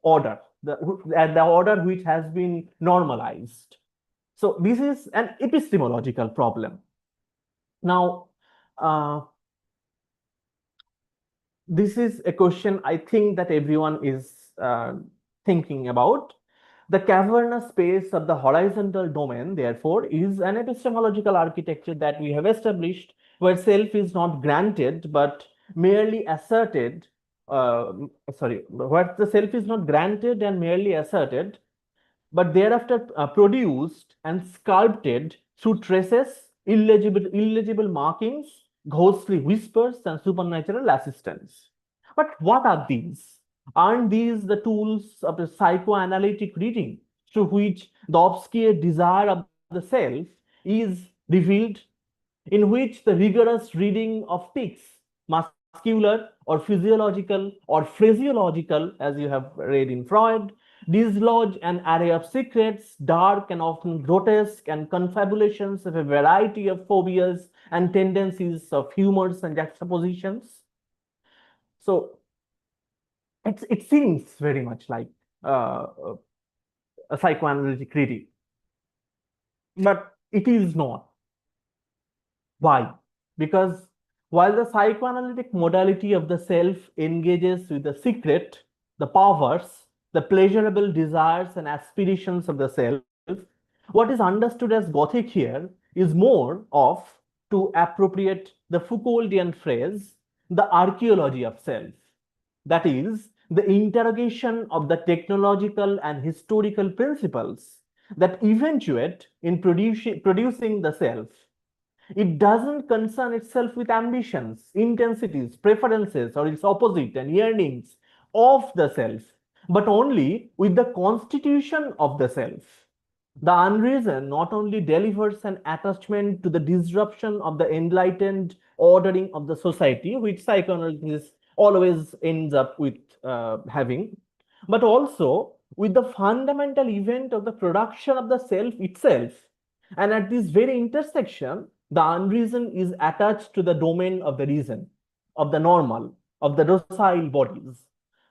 order, the order which has been normalized. So this is an epistemological problem. Now, this is a question I think that everyone is thinking about. The cavernous space of the horizontal domain, therefore, is an epistemological architecture that we have established, where self is not granted but merely asserted. Where the self is not granted and merely asserted, but thereafter produced and sculpted through traces, illegible markings, ghostly whispers, and supernatural assistance. But what are these? Aren't these the tools of the psychoanalytic reading through which the obscure desire of the self is revealed, in which the rigorous reading of tics, muscular or physiological or phraseological, as you have read in Freud, dislodge an array of secrets, dark and often grotesque, and confabulations of a variety of phobias and tendencies of humors and juxtapositions. So it seems very much like a psychoanalytic reading, but it is not. Why? Because while the psychoanalytic modality of the self engages with the secret, the perverse, the pleasurable desires and aspirations of the self, what is understood as Gothic here is more of, to appropriate the Foucauldian phrase, the archaeology of self. That is, the interrogation of the technological and historical principles that eventuate in producing the self. It doesn't concern itself with ambitions, intensities, preferences, or its opposite and yearnings of the self, but only with the constitution of the self. The unreason not only delivers an attachment to the disruption of the enlightened ordering of the society, which psychoanalysis always ends up with having, but also with the fundamental event of the production of the self itself. And at this very intersection, the unreason is attached to the domain of the reason, of the normal, of the docile bodies.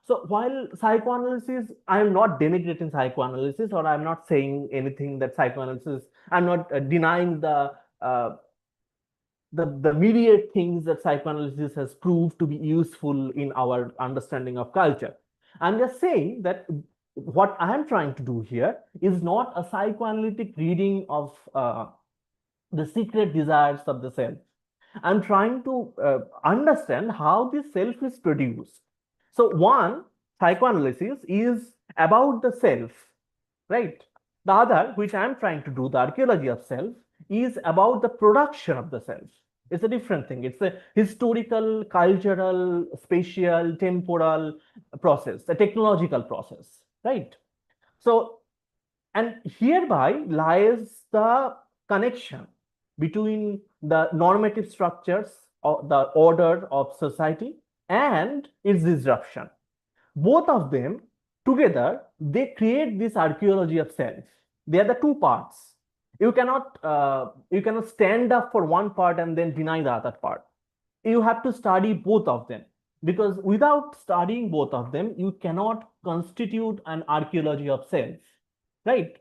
So while psychoanalysis, I am not denigrating psychoanalysis, or I'm not saying anything that psychoanalysis, I'm not denying uh, the myriad things that psychoanalysis has proved to be useful in our understanding of culture. I'm just saying that what I'm trying to do here is not a psychoanalytic reading of the secret desires of the self. I'm trying to understand how this self is produced. So one, psychoanalysis is about the self, right? The other, which I'm trying to do, the archaeology of self, is about the production of the self. It's a different thing. It's a historical, cultural, spatial, temporal process, a technological process, right? So, and hereby lies the connection between the normative structures of the order of society and its disruption. Both of them together, they create this archaeology of self. They are the two parts. You cannot stand up for one part and then deny the other part. You have to study both of them, because without studying both of them, you cannot constitute an archaeology of self, right?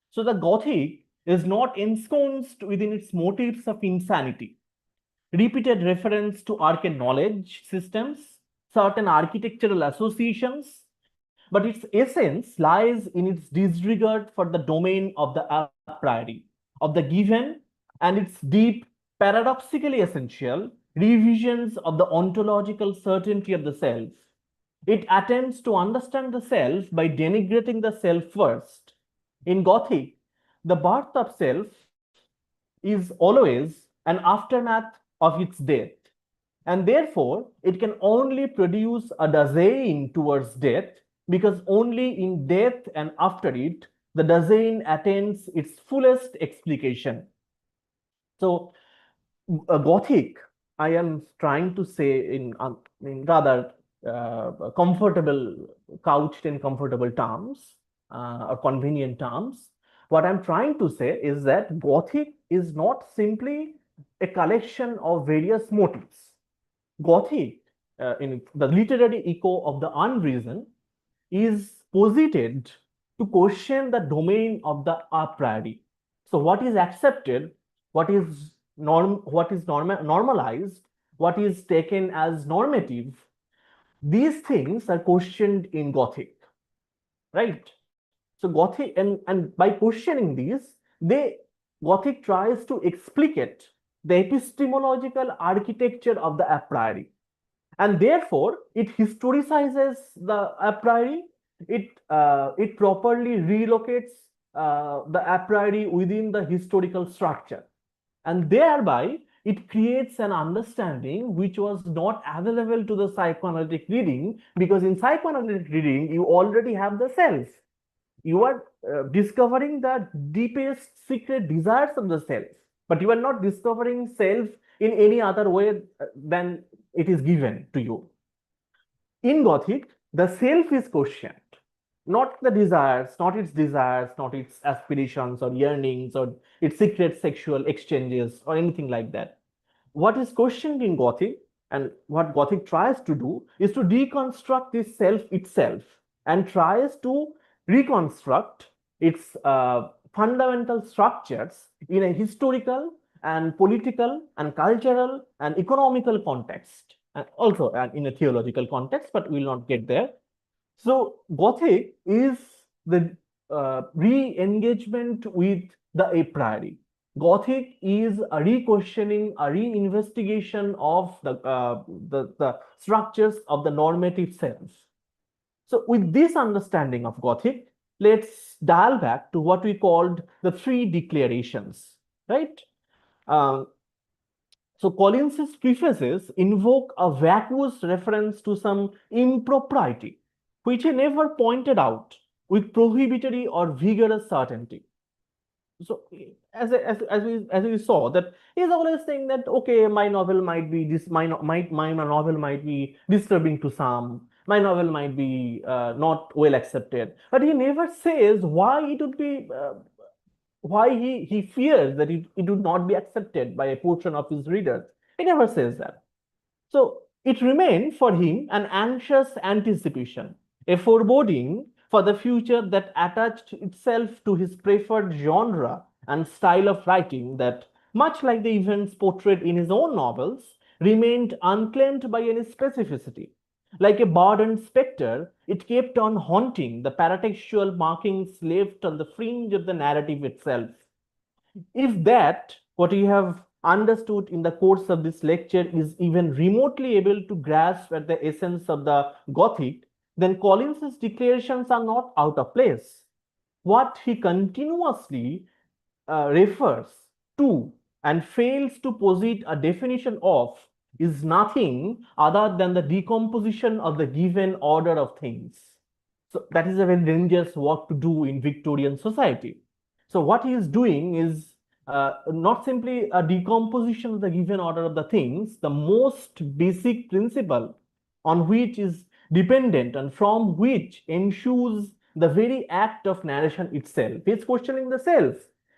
So the Gothic is not ensconced within its motives of insanity, repeated reference to arcane knowledge systems, certain architectural associations, but its essence lies in its disregard for the domain of the a priori, of the given, and its deep, paradoxically essential revisions of the ontological certainty of the self. It attempts to understand the self by denigrating the self first. In Gothic, the birth of self is always an aftermath of its death, and therefore it can only produce a design towards death, because only in death and after it the design attains its fullest explication. So Gothic, I am trying to say in rather comfortable, couched in comfortable terms, or convenient terms. What I'm trying to say is that Gothic is not simply a collection of various motifs. Gothic, in the literary echo of the unreason, is posited to question the domain of the a priori. So what is accepted, what is normalized, what is taken as normative, these things are questioned in Gothic, right? So Gothic, and by questioning these, Gothic tries to explicate the epistemological architecture of the a priori, and therefore it historicizes the a priori. It properly relocates the a priori within the historical structure, and thereby it creates an understanding which was not available to the psychoanalytic reading, because in psychoanalytic reading you already have the self. You are discovering the deepest secret desires of the self, but you are not discovering self in any other way than it is given to you. In Gothic, the self is questioned, not the desires, not its aspirations or yearnings or its secret sexual exchanges or anything like that. What is questioned in Gothic, and what Gothic tries to do, is to deconstruct this self itself and tries to reconstruct its fundamental structures in a historical and political and cultural and economical context, and also in a theological context, but we will not get there. So Gothic is the re-engagement with the a priori. Gothic is a re-questioning, a re-investigation of the structures of the normative self. So with this understanding of Gothic, let's dial back to what we called the three declarations, right? So Collins's prefaces invoke a vacuous reference to some impropriety, which he never pointed out with prohibitory or vigorous certainty. So as we saw, that he's always saying that, okay, my novel might be this, my novel might be disturbing to some, my novel might be not well accepted. But he never says why it would be, why he fears that it would not be accepted by a portion of his readers. He never says that. So it remained for him an anxious anticipation, a foreboding for the future that attached itself to his preferred genre and style of writing that, much like the events portrayed in his own novels, remained unclaimed by any specificity. Like a burdened spectre, it kept on haunting the paratextual markings left on the fringe of the narrative itself. If that, what you have understood in the course of this lecture, is even remotely able to grasp at the essence of the Gothic, then Collins's declarations are not out of place. What he continuously refers to and fails to posit a definition of is nothing other than the decomposition of the given order of things. So that is a very dangerous work to do in Victorian society. So what he is doing is not simply a decomposition of the given order of the things, the most basic principle on which is dependent and from which ensues the very act of narration itself. He is questioning the self,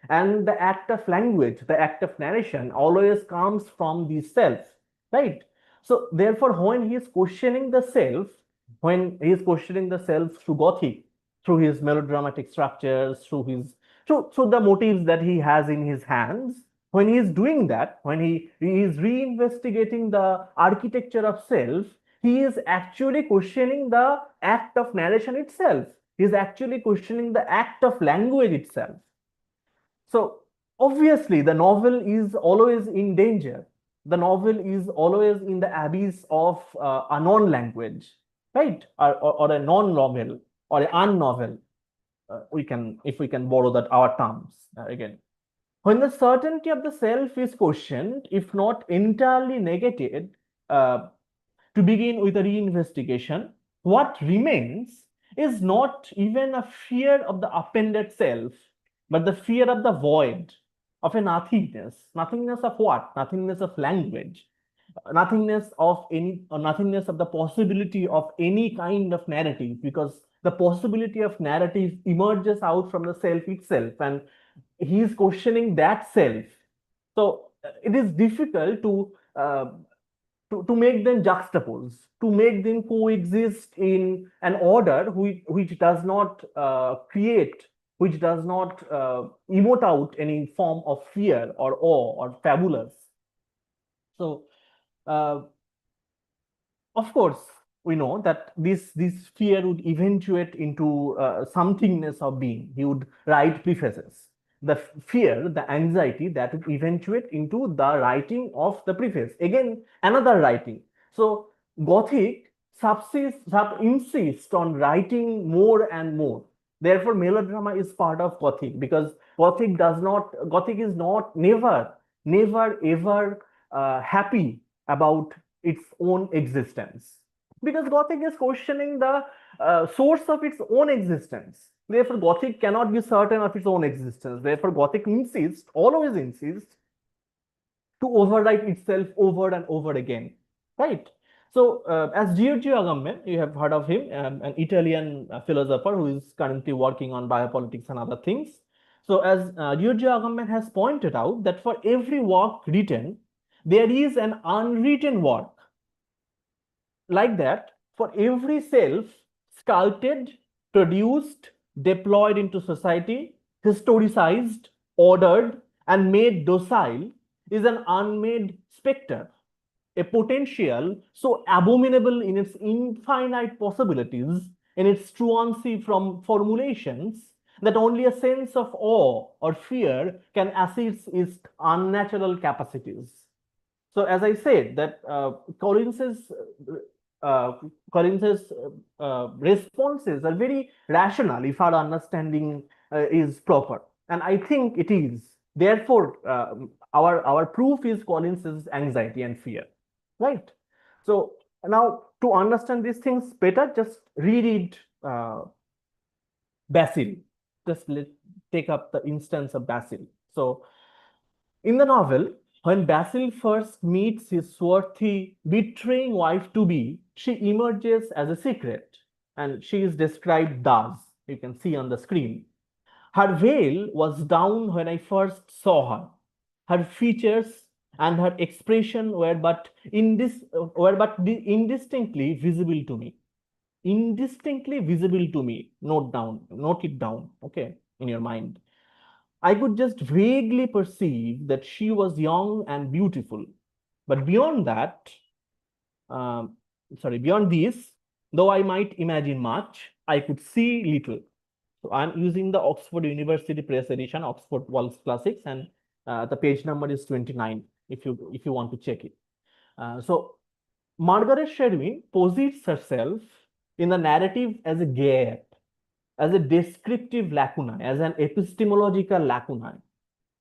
and the act of language, the act of narration always comes from the self, right? So therefore, when he is questioning the self, when he is questioning the self through Gothic, through his melodramatic structures, through the motives that he has in his hands, when he is doing that, when he is reinvestigating the architecture of self, he is actually questioning the act of narration itself. He is actually questioning the act of language itself. So obviously, the novel is always in danger. The novel is always in the abyss of a non-language, right? Or a non-novel or an unnovel. We can, if we can borrow that our terms again. When the certainty of the self is questioned, if not entirely negated, to begin with a reinvestigation, what remains is not even a fear of the appended self, but the fear of the void, of a nothingness. Nothingness of what? Nothingness of language, nothingness of any, or nothingness of the possibility of any kind of narrative, because the possibility of narrative emerges out from the self itself, and he is questioning that self. So it is difficult to make them juxtapose, to make them coexist in an order which does not create, which does not emote out any form of fear or awe or fabulous. So, of course, we know that this fear would eventuate into somethingness of being. He would write prefaces. The fear, the anxiety that would eventuate into the writing of the preface. Again, another writing. So Gothic insists on writing more and more. Therefore, melodrama is part of Gothic, because Gothic is not never ever happy about its own existence, because Gothic is questioning the source of its own existence. Therefore, Gothic cannot be certain of its own existence. Therefore, Gothic always insists, to overwrite itself over and over again, right? So, as Giorgio Agamben, you have heard of him, an Italian philosopher who is currently working on biopolitics and other things. So, as Giorgio Agamben has pointed out, that for every work written, there is an unwritten work. Like that, for every self sculpted, produced, deployed into society, historicized, ordered, and made docile, is an unmade spectre, a potential so abominable in its infinite possibilities, in its truancy from formulations, that only a sense of awe or fear can assist its unnatural capacities. So, as I said, that Collins's responses are very rational if our understanding is proper, and I think it is. Therefore, our proof is Collins's anxiety and fear, right? So now, to understand these things better, just reread Basil. Just take up the instance of Basil. So in the novel, When Basil first meets his swarthy, betraying wife-to-be, she emerges as a secret, and she is described thus. You can see on the screen. Her veil was down when I first saw her. Her features and her expression were but indistinctly visible to me. Indistinctly visible to me. Note it down, okay, in your mind. I could just vaguely perceive that she was young and beautiful. But beyond that, um, beyond this, though I might imagine much, I could see little. So I'm using the Oxford University Press edition, Oxford World's Classics, and the page number is 29 if you want to check it. So Margaret Sherwin posits herself in the narrative as a gap, as a descriptive lacunae, as an epistemological lacunae.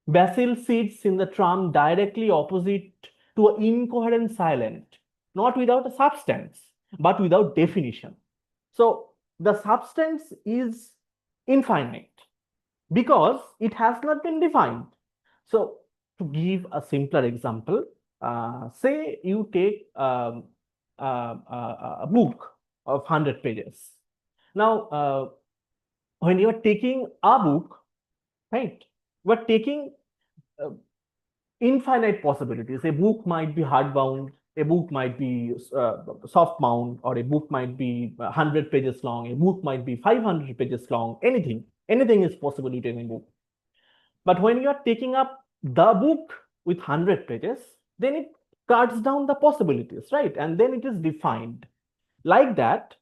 Basil sits in the tram directly opposite to an incoherent silent, not without a substance, but without definition. So the substance is infinite because it has not been defined. So to give a simpler example, say you take a book of 100 pages. Now, when you are taking a book, right, we are taking uh, infinite possibilities. A book might be hardbound, a book might be soft bound, or a book might be 100 pages long, a book might be 500 pages long, anything is possible with any book. But when you are taking up the book with 100 pages, then it cuts down the possibilities, right? And then it is defined. Like that,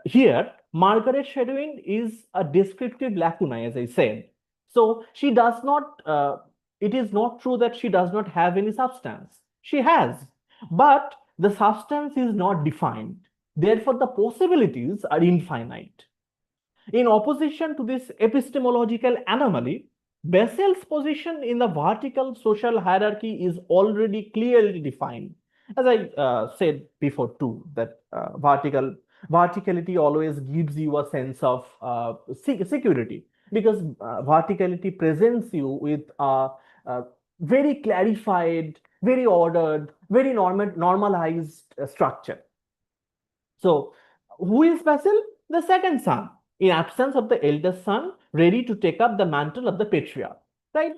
here, Margaret Sherwin is a descriptive lacunae, as I said. So she does not, it is not true that she does not have any substance. She has, but the substance is not defined. Therefore, the possibilities are infinite. In opposition to this epistemological anomaly, Bessel's position in the vertical social hierarchy is already clearly defined. As I said before too, that verticality always gives you a sense of security, because verticality presents you with a very clarified, very ordered, very normalized structure. So, who is Basil? The second son, in absence of the eldest son, ready to take up the mantle of the patriarch, right?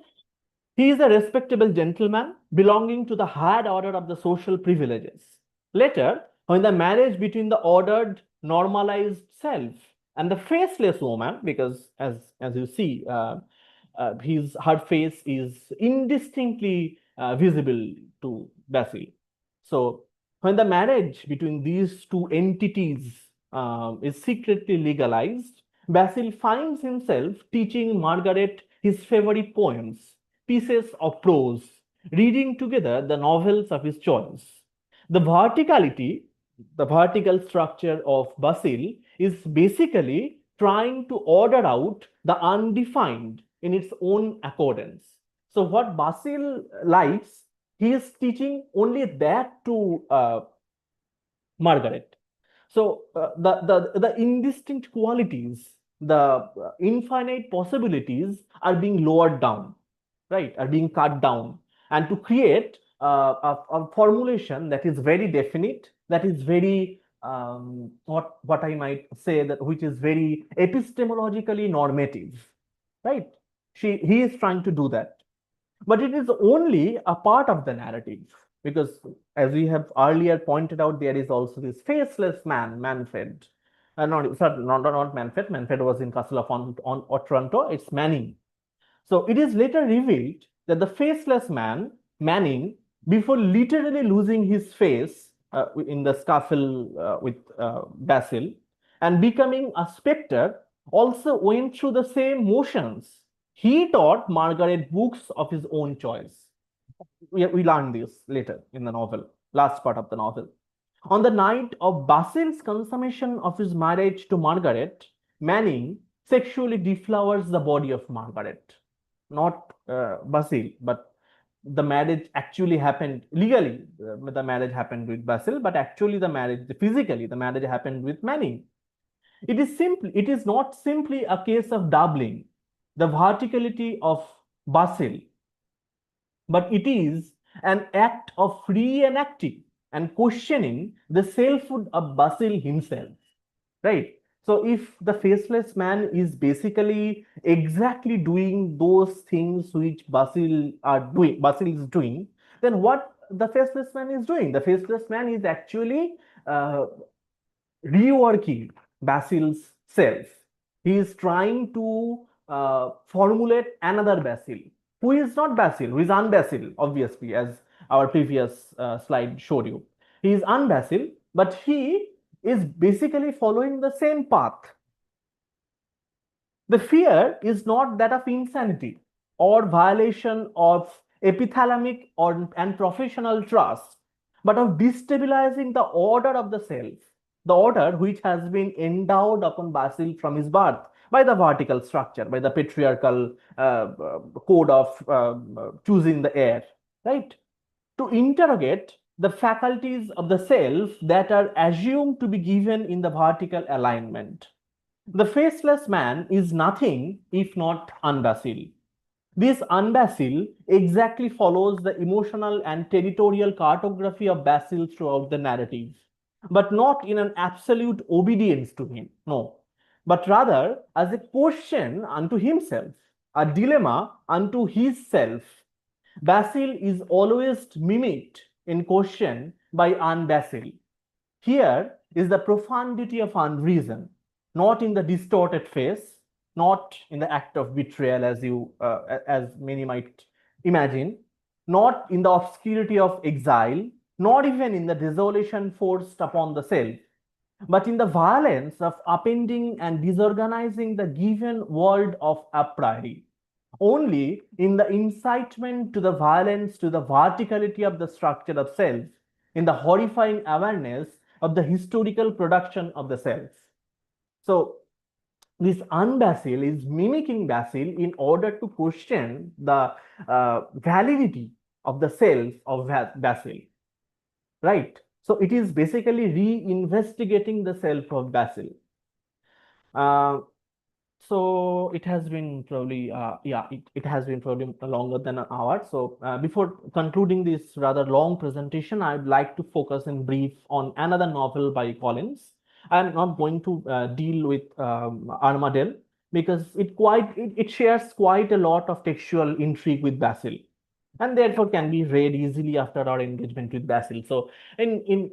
He is a respectable gentleman belonging to the higher order of the social privileges. Later, when the marriage between the ordered, normalized self and the faceless woman, because as you see, her face is indistinctly visible to Basil. So when the marriage between these two entities is secretly legalized, Basil finds himself teaching Margaret his favorite poems, pieces of prose, reading together the novels of his choice. The verticality, the vertical structure of Basil is basically trying to order out the undefined in its own accordance. So what Basil likes, he is teaching only that to Margaret. So the indistinct qualities, the infinite possibilities are being lowered down, right? Are being cut down, and to create a formulation that is very definite, that is very what I might say, that which is very epistemologically normative, right? He is trying to do that, but it is only a part of the narrative, because as we have earlier pointed out, there is also this faceless man, Manfred. Not Manfred. Manfred was in Castle of Otranto. It's Manning. So it is later revealed that the faceless man, Manning, before literally losing his face in the scuffle with Basil and becoming a spectre, also went through the same motions. He taught Margaret books of his own choice. We learn this later in the novel, last part of the novel. On the night of Basil's consummation of his marriage to Margaret, Manning sexually deflowers the body of Margaret. Not Basil, but the marriage actually happened legally. The marriage happened with Basil, but actually physically, the marriage happened with Manning. It is not simply a case of doubling. The verticality of Basil but it is an act of reenacting and questioning the selfhood of Basil himself, right? So if the faceless man is basically exactly doing those things which Basil is doing, then what the faceless man is doing? The faceless man is actually uh, reworking Basil's self. He is trying to formulate another Basil, who is not Basil, who is unBasil, obviously, as our previous slide showed you. He is unBasil, but he is basically following the same path. The fear is not that of insanity or violation of epithalamic and professional trust, but of destabilizing the order of the self, the order which has been endowed upon Basil from his birth by the vertical structure, by the patriarchal code of choosing the heir, right? To interrogate the faculties of the self that are assumed to be given in the vertical alignment. The faceless man is nothing if not unBasil. This unBasil exactly follows the emotional and territorial cartography of Basil throughout the narrative, but not in an absolute obedience to him, no, but rather as a question unto himself, a dilemma unto his self. Basil is always mimicked in question by unBasil. Here is the profundity of unreason, not in the distorted face, not in the act of betrayal, as many might imagine, not in the obscurity of exile, not even in the desolation forced upon the self, but in the violence of appending and disorganizing the given world of a priori. Only in the incitement to the violence, to the verticality of the structure of self, in the horrifying awareness of the historical production of the self. So, this unBasil is mimicking Basil in order to question the validity of the self of Basil, right? So, it is basically reinvestigating the self of Basil. Uh, So it has been probably, it has been probably longer than an hour. So before concluding this rather long presentation, I'd like to focus in brief on another novel by Collins. I'm not going to deal with Armadale because it shares quite a lot of textual intrigue with Basil, and therefore can be read easily after our engagement with Basil. So,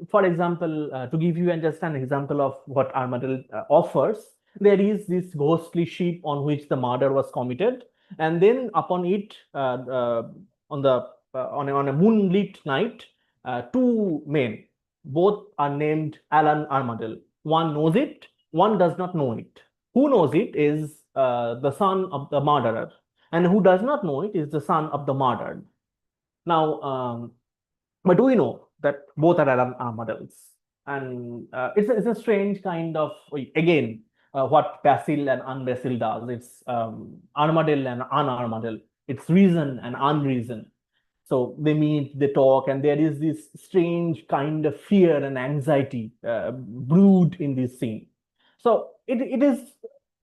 for example, to give you just an example of what Armadale offers, there is this ghostly ship on which the murder was committed, and then upon it, on the on a moonlit night, two men, both are named Alan Armadale. One knows it, one does not know it. Who knows it is the son of the murderer, and who does not know it is the son of the murdered. Now, but we know that both are models, and it's a strange kind of, again, what Basil and unBasil does. It's Armadale and unArmadale. It's reason and unreason. So they meet, they talk, and there is this strange kind of fear and anxiety brewed in this scene. So it is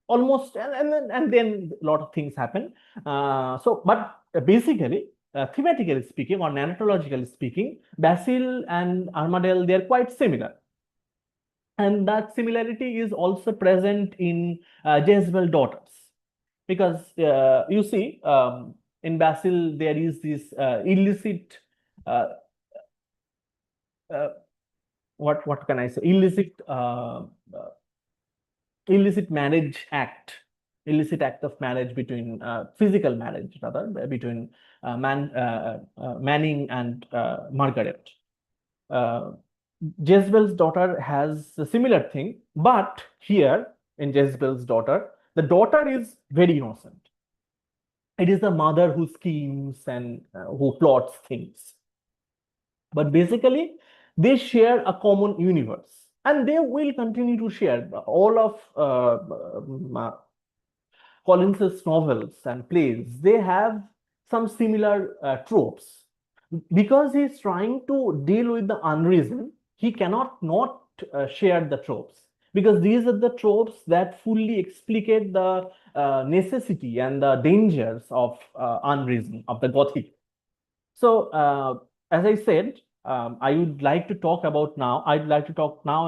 almost, and then a lot of things happen. But basically, thematically speaking or narratologically speaking, Basil and Armadale, they're quite similar. And that similarity is also present in Jezebel Daughters. Because you see, in Basil, there is this illicit, uh, uh, what can I say, illicit marriage act, illicit act of marriage between physical marriage rather between Manning and Margaret. Uh, Jezebel's Daughter has a similar thing, but here in Jezebel's Daughter, the daughter is very innocent. It is the mother who schemes and who plots things. But basically, they share a common universe, and they will continue to share all of Collins's novels and plays. They have some similar tropes. Because he's trying to deal with the unreason, he cannot not share the tropes, because these are the tropes that fully explicate the necessity and the dangers of unreason, of the Gothic. So, as I said, I'd like to talk now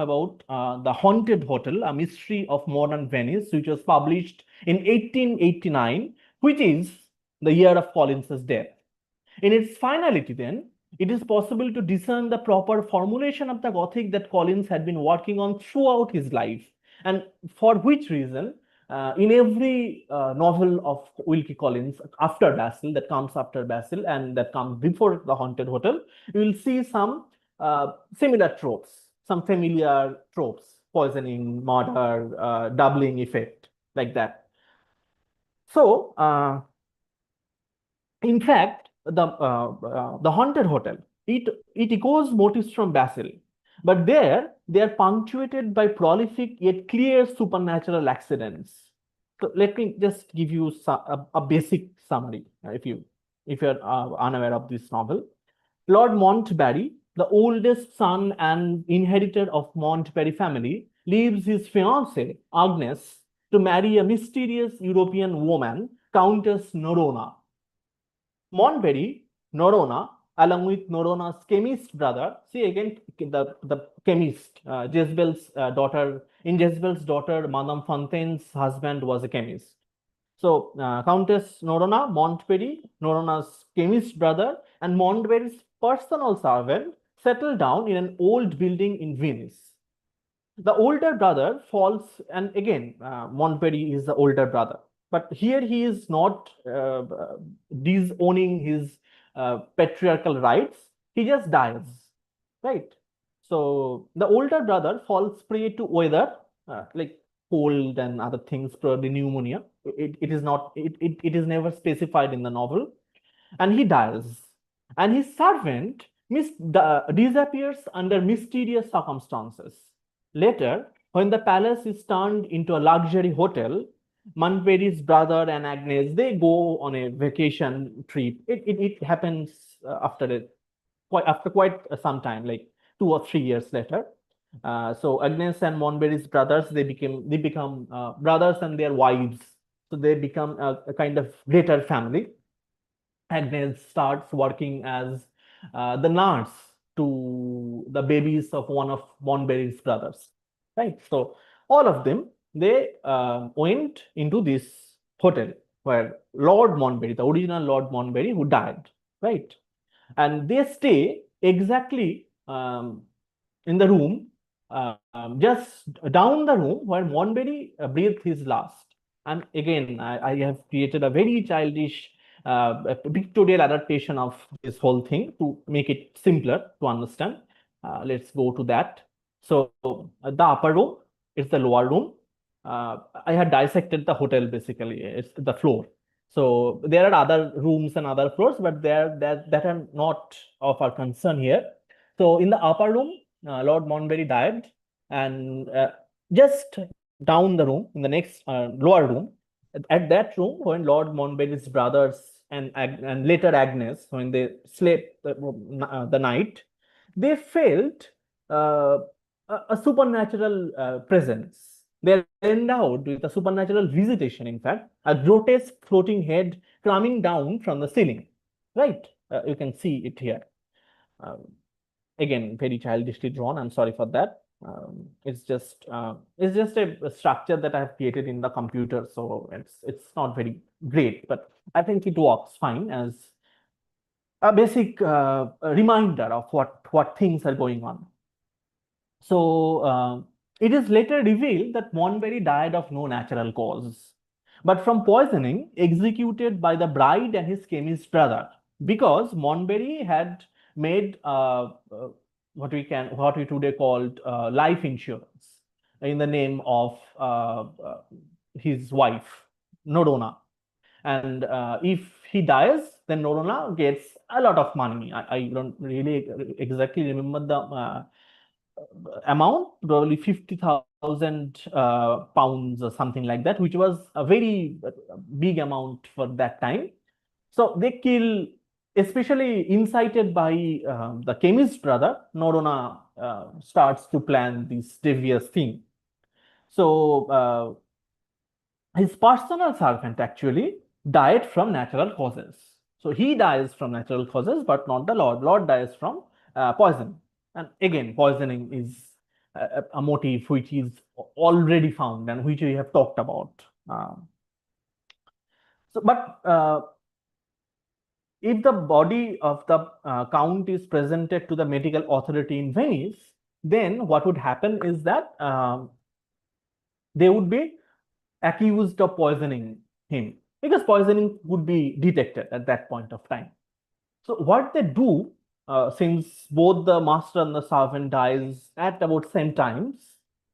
about The Haunted Hotel, a mystery of modern Venice, which was published in 1889, which is the year of Collins's death. In its finality, then, it is possible to discern the proper formulation of the Gothic that Collins had been working on throughout his life, and for which reason, in every novel of Wilkie Collins after Basil, that comes after Basil and that comes before The Haunted Hotel, you will see some similar tropes, some familiar tropes, poisoning, murder, doubling effect, like that. So, in fact, the Haunted Hotel, it echoes motifs from Basil, but there they are punctuated by prolific yet clear supernatural accidents. So let me just give you a basic summary, if you're unaware of this novel. Lord Montbarry, the oldest son and inheritor of Montbarry family, leaves his fiancée Agnes to marry a mysterious European woman, Countess Norona. Montberry, Norona, along with Norona's chemist brother, see again the chemist, Jezebel's daughter. In Jezebel's daughter, Madame Fontaine's husband was a chemist. So Countess Norona, Montberry, Norona's chemist brother, and Montberry's personal servant settled down in an old building in Venice. The older brother falls, and again, Montberry is the older brother, but here he is not disowning his patriarchal rights. He just dies, right? So the older brother falls prey to weather, like cold and other things, probably pneumonia. It is not. It is never specified in the novel, and he dies. And his servant disappears under mysterious circumstances. Later, when the palace is turned into a luxury hotel, Montberry's brother and Agnes, they go on a vacation trip. It happens after quite some time, like 2 or 3 years later. So Agnes and Montberry's brothers, they become brothers and their wives. So they become a kind of greater family. Agnes starts working as the nurse to the babies of one of Montberry's brothers, right? So all of them, they went into this hotel where Lord Montberry, the original Lord Montberry, who died, right? And they stay exactly in the room, just down the room where Montberry breathed his last. And again, I have created a very childish pictorial adaptation of this whole thing to make it simpler to understand. Let's go to that. So the upper room is the lower room. I had dissected the hotel basically. It's the floor. So there are other rooms and other floors, but that are not of our concern here. So in the upper room, Lord Montberry died, and just down the room, in the next lower room, at that room, when Lord Montberry's brothers and later Agnes, when they slept the night, they felt a supernatural presence. They're endowed with a supernatural visitation, in fact, a grotesque floating head coming down from the ceiling. Right? You can see it here. Again, very childishly drawn. I'm sorry for that. It's just a structure that I have created in the computer, so it's not very great, but I think it works fine as a basic reminder of what things are going on. So it is later revealed that Montberry died of no natural cause, but from poisoning executed by the bride and his chemist brother, because Montberry had made what we today called life insurance in the name of his wife Norona, and if he dies, then Norona gets a lot of money. I don't really exactly remember the amount, probably 50,000 pounds or something like that, which was a very big amount for that time. So they kill, especially incited by the chemist brother. Norona starts to plan this devious thing. So his personal servant actually died from natural causes. So he dies from natural causes, but not the Lord. Lord dies from poison. And again, poisoning is a motive which is already found and which we have talked about. But if the body of the count is presented to the medical authority in Venice, then what would happen is that they would be accused of poisoning him, because poisoning would be detected at that point of time. So what they do, since both the master and the servant dies at about same times,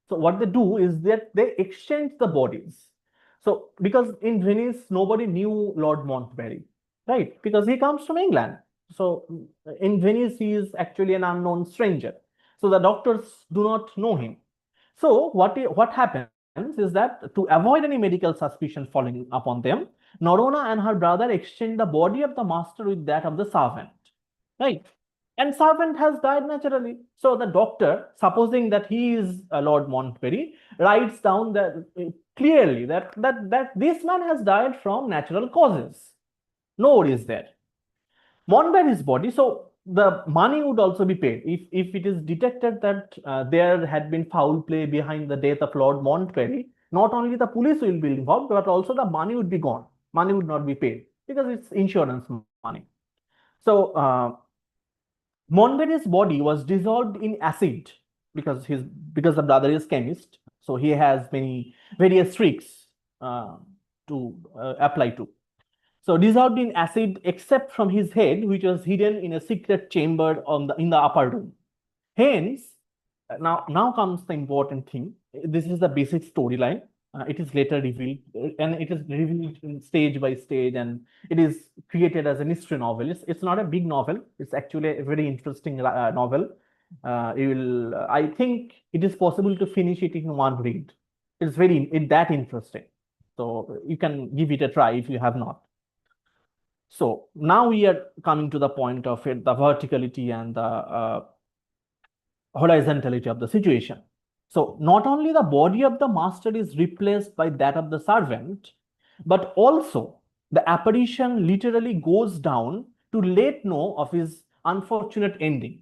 so what they do is that they exchange the bodies. So because in Venice nobody knew Lord Montgomery, right? Because he comes from England. So in Venice he is actually an unknown stranger. So the doctors do not know him. So what happens is that to avoid any medical suspicion falling upon them, Norona and her brother exchange the body of the master with that of the servant, right? And servant has died naturally. So the doctor, supposing that he is Lord Montgomery, writes down that clearly that this man has died from natural causes. No worries there. Montgomery's body, so the money would also be paid if it is detected that there had been foul play behind the death of Lord Montgomery. Not only the police will be involved, but also the money would be gone. Money would not be paid because it's insurance money. So Montgomery's body was dissolved in acid because the brother is chemist, so he has many various tricks to apply to. So dissolved in acid, except from his head, which was hidden in a secret chamber in the upper room. Hence, now comes the important thing. This is the basic storyline. It is later revealed, and it is revealed in stage by stage, and it is created as a mystery novel. It's not a big novel. It's actually a very interesting novel. I think it is possible to finish it in one read. It's that interesting. So you can give it a try if you have not. So now we are coming to the point of it, the verticality and the horizontality of the situation. So not only the body of the master is replaced by that of the servant, but also the apparition literally goes down to let know of his unfortunate ending.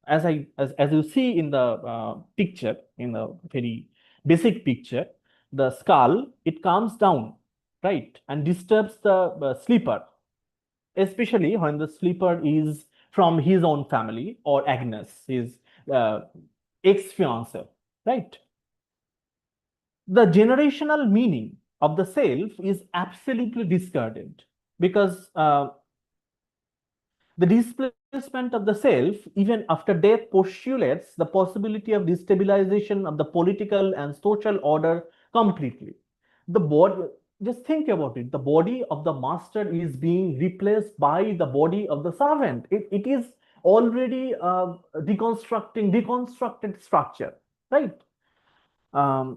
As you see in the picture, in the very basic picture, the skull, it comes down, right, and disturbs the sleeper, especially when the sleeper is from his own family or Agnes, his uh, ex-fiancée, right? The generational meaning of the self is absolutely discarded because the displacement of the self, even after death, postulates the possibility of destabilization of the political and social order completely. The body, just think about it, the body of the master is being replaced by the body of the servant. It is already deconstructed structure, right? The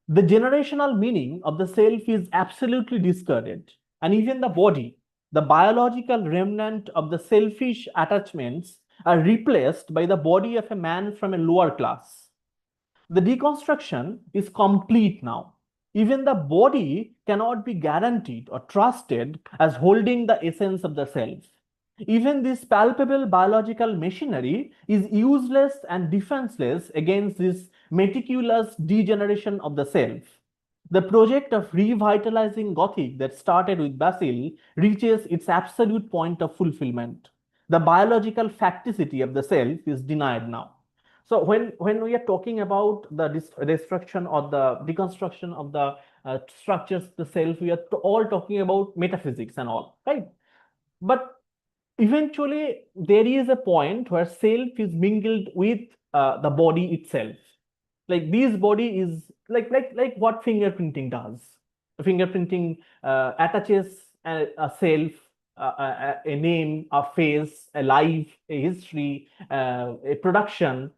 generational meaning of the self is absolutely discarded, and even the body, the biological remnant of the selfish attachments, are replaced by the body of a man from a lower class. The deconstruction is complete now. Even the body cannot be guaranteed or trusted as holding the essence of the self. Even this palpable biological machinery is useless and defenseless against this meticulous degeneration of the self. The project of revitalizing Gothic that started with Basil reaches its absolute point of fulfillment. The biological facticity of the self is denied now. So when we are talking about the destruction or the deconstruction of the structures of the self, we are all talking about metaphysics and all, right? But eventually there is a point where self is mingled with the body itself. Like this body is like what fingerprinting does. Fingerprinting attaches a self, a name, a face, a life, a history, a production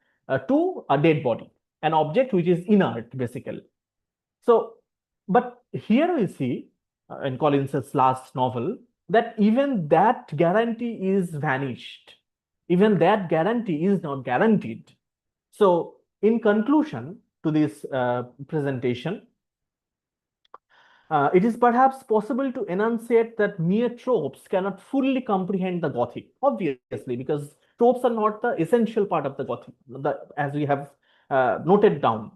to a dead body, an object which is inert basically. So, but here we see in Collins's last novel that even that guarantee is vanished. Even that guarantee is not guaranteed. So, in conclusion to this presentation, It is perhaps possible to enunciate that mere tropes cannot fully comprehend the Gothic, obviously, because tropes are not the essential part of the Gothic, as we have noted down.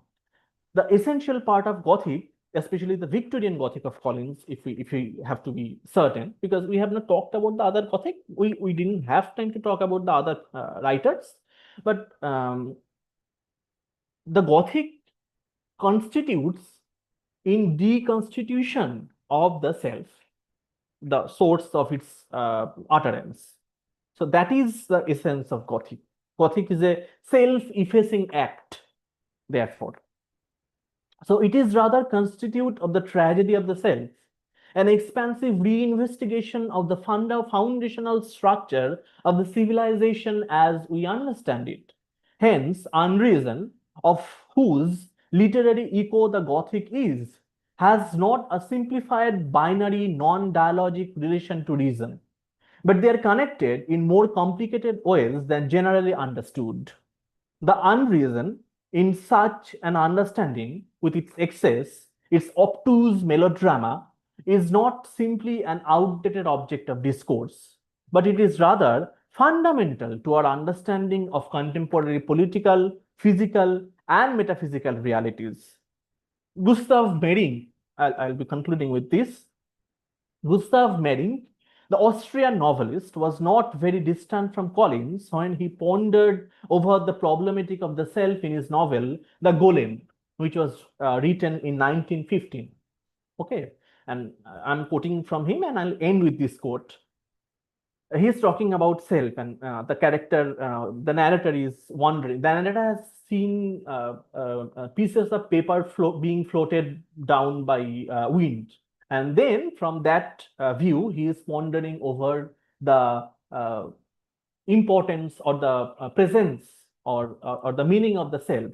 The essential part of Gothic, especially the Victorian Gothic of Collins, if we have to be certain, because we have not talked about the other Gothic, we didn't have time to talk about the other writers, but the Gothic constitutes in deconstitution of the self, the source of its utterance. So that is the essence of Gothic. Gothic is a self-effacing act, therefore. So it is rather constitute of the tragedy of the self, an expansive reinvestigation of the foundational structure of the civilization as we understand it. Hence, unreason, of whose literary echo the Gothic is, has not a simplified binary non-dialogic relation to reason, but they are connected in more complicated ways than generally understood. The unreason in such an understanding, with its excess, its obtuse melodrama, is not simply an outdated object of discourse, but it is rather fundamental to our understanding of contemporary political, physical, and metaphysical realities. Gustav Mehring, I'll be concluding with this. Gustav Mehring, the Austrian novelist, was not very distant from Collins when he pondered over the problematic of the self in his novel, The Golem, which was written in 1915. Okay, and I'm quoting from him, and I'll end with this quote. He's talking about self, and the narrator is wondering. The narrator has seen pieces of paper being floated down by wind. And then from that view, he is pondering over the importance or the presence or the meaning of the self.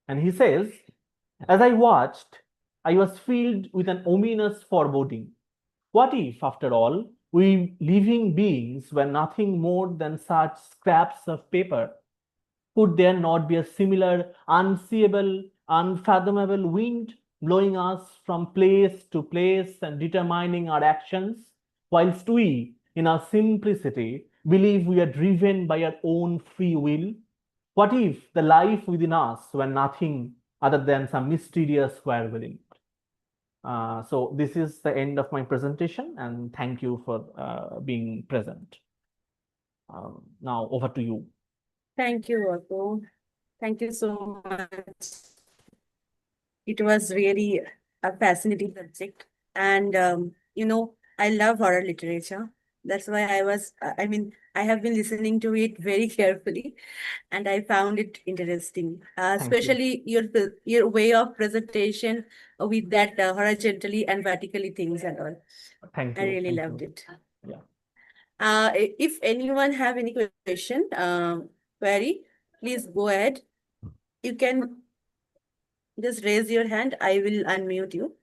And he says, as I watched, I was filled with an ominous foreboding. What if, after all, we living beings were nothing more than such scraps of paper? Could there not be a similar unseeable, unfathomable wind blowing us from place to place and determining our actions, whilst we, in our simplicity, believe we are driven by our own free will? What if the life within us were nothing other than some mysterious whirlwind? So this is the end of my presentation, and thank you for being present. Now over to you. Thank you, Arko. Thank you so much. It was really a fascinating subject. And, I love horror literature. That's why I have been listening to it very carefully, and I found it interesting, Thank you. especially your way of presentation with that horizontally and vertically things and all. Thank I you. really Thank loved you. it. Yeah. If anyone have any question, query, please go ahead. You can just raise your hand. I will unmute you.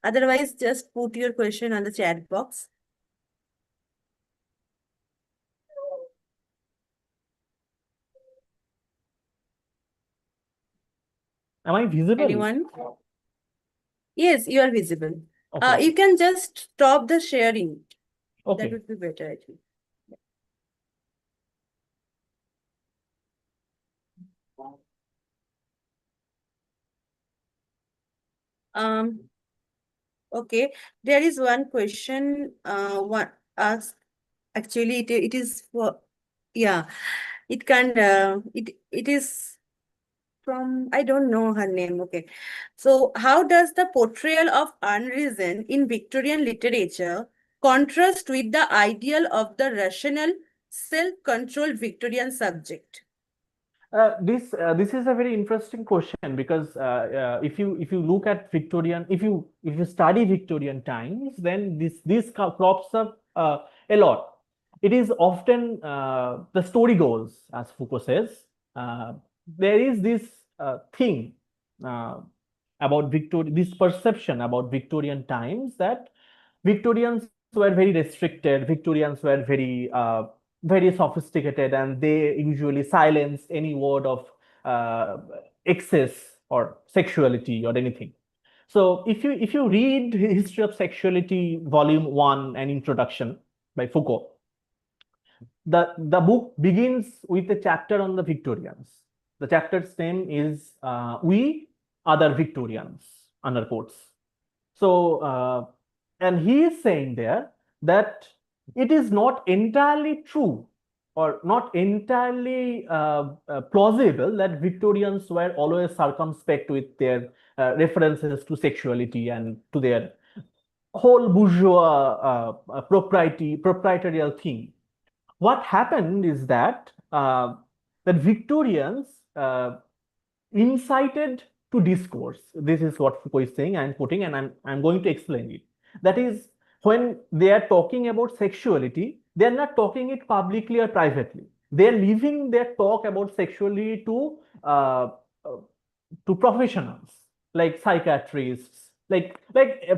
Otherwise, just put your question on the chat box. Am I visible? Anyone? Yes, you are visible. Okay. You can just stop the sharing. That Okay. would be better, I think. Okay, there is one question. One asked. Actually, it is for, yeah. It is from, I don't know her name. Okay, so how does the portrayal of unreason in Victorian literature contrast with the ideal of the rational, self-controlled Victorian subject? This is a very interesting question, because if you look at Victorian, if you study Victorian times, then this crops up a lot. It is often the story goes, as Foucault says, there is this thing uh, about this perception about Victorian times, that Victorians were very restricted, Victorians were very sophisticated, and they usually silenced any word of excess or sexuality or anything. So if you read History of Sexuality, Volume 1 and Introduction by Foucault, the book begins with a chapter on the Victorians. The chapter's name is We Other Victorians, under quotes. So, and he is saying there that it is not entirely true or not entirely plausible that Victorians were always circumspect with their references to sexuality and to their whole bourgeois proprietarial thing. What happened is that that Victorians incited to discourse. This is what Foucault is saying. I'm quoting, and I'm going to explain it. That is, when they are talking about sexuality, they are not talking it publicly or privately. They are leaving their talk about sexuality uh, professionals like psychiatrists,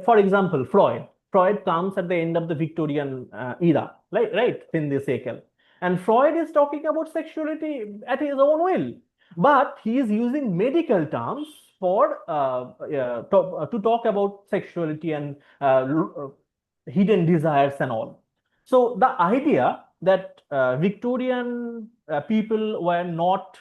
for example, Freud. Freud comes at the end of the Victorian era, right, in the cycle, and Freud is talking about sexuality at his own will, but he is using medical terms for to talk about sexuality and hidden desires and all. So the idea that Victorian people were not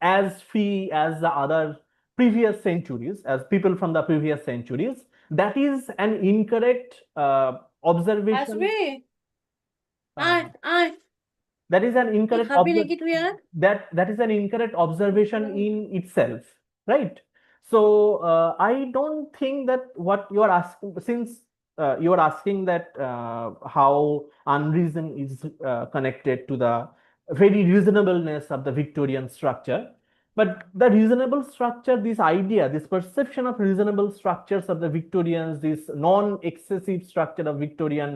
as free as the other previous centuries, as people from the previous centuries, that is an incorrect observation. আসবে Uh, আয় that is an তুই incorrect খাবি নাকি তুই আর that is an incorrect observation in itself, right? So I don't think that what you are asking, since you are asking that how unreason is connected to the very reasonableness of the Victorian structure, but the reasonable structure, this idea, this perception of reasonable structures of the Victorians, this non-excessive structure of Victorian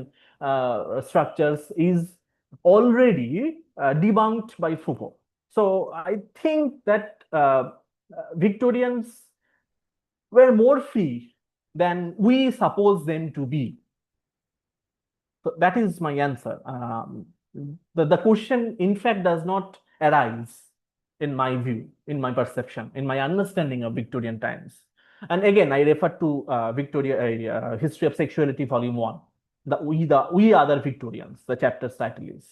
structures is already debunked by Foucault. So I think that Victorians were more free than we suppose them to be. So that is my answer. The question, in fact, does not arise, in my view, in my perception, in my understanding of Victorian times. And again, I refer to History of Sexuality, Volume 1. We Other Victorians, the chapter's title is.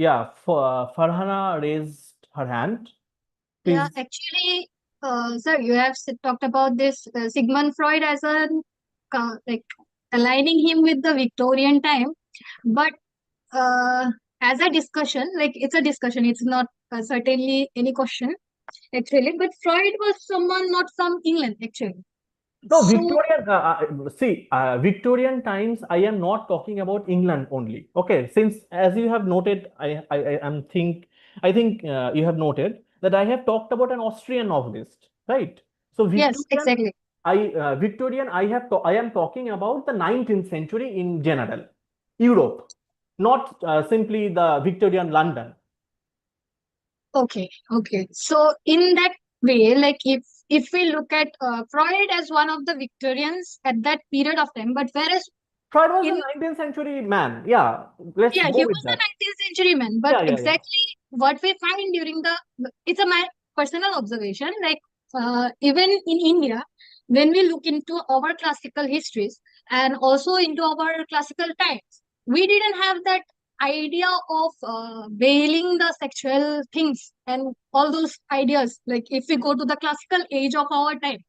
Yeah, Farhana raised her hand. Please. Yeah, actually, sir, you have talked about this Sigmund Freud as a like aligning him with the Victorian time, but as a discussion, like it's a discussion, it's not certainly any question actually. But Freud was someone not from England actually. No, So Victorian, Victorian times, I am not talking about England only. Okay, since as you have noted, I think you have noted that I have talked about an Austrian novelist, right? So yes, Victorian, exactly. I am talking about the 19th century in general, Europe, not simply the Victorian London. Okay, okay. So in that way, like if we look at Freud as one of the Victorians at that period of time, but whereas Freud was in a 19th century man. Yeah, let's yeah, go he with was a that. 19th century man, but Yeah, yeah, yeah. exactly what we find during the it's a my personal observation, like even in India, when we look into our classical histories and also into our classical times, we didn't have that idea of veiling the sexual things and all those ideas. Like if we go to the classical age of our time,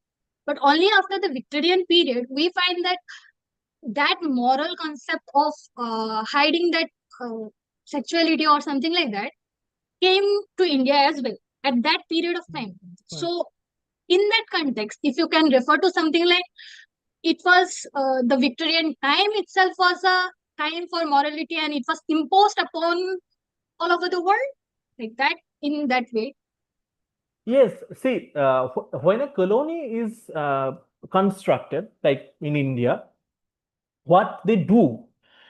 but only after the Victorian period, we find that that moral concept of hiding that sexuality or something like that came to India as well at that period of time. Right. So, in that context, if you can refer to something like it was the Victorian time itself was a time for morality and it was imposed upon all over the world, like that, in that way. Yes, see, when a colony is constructed, like in India, what they do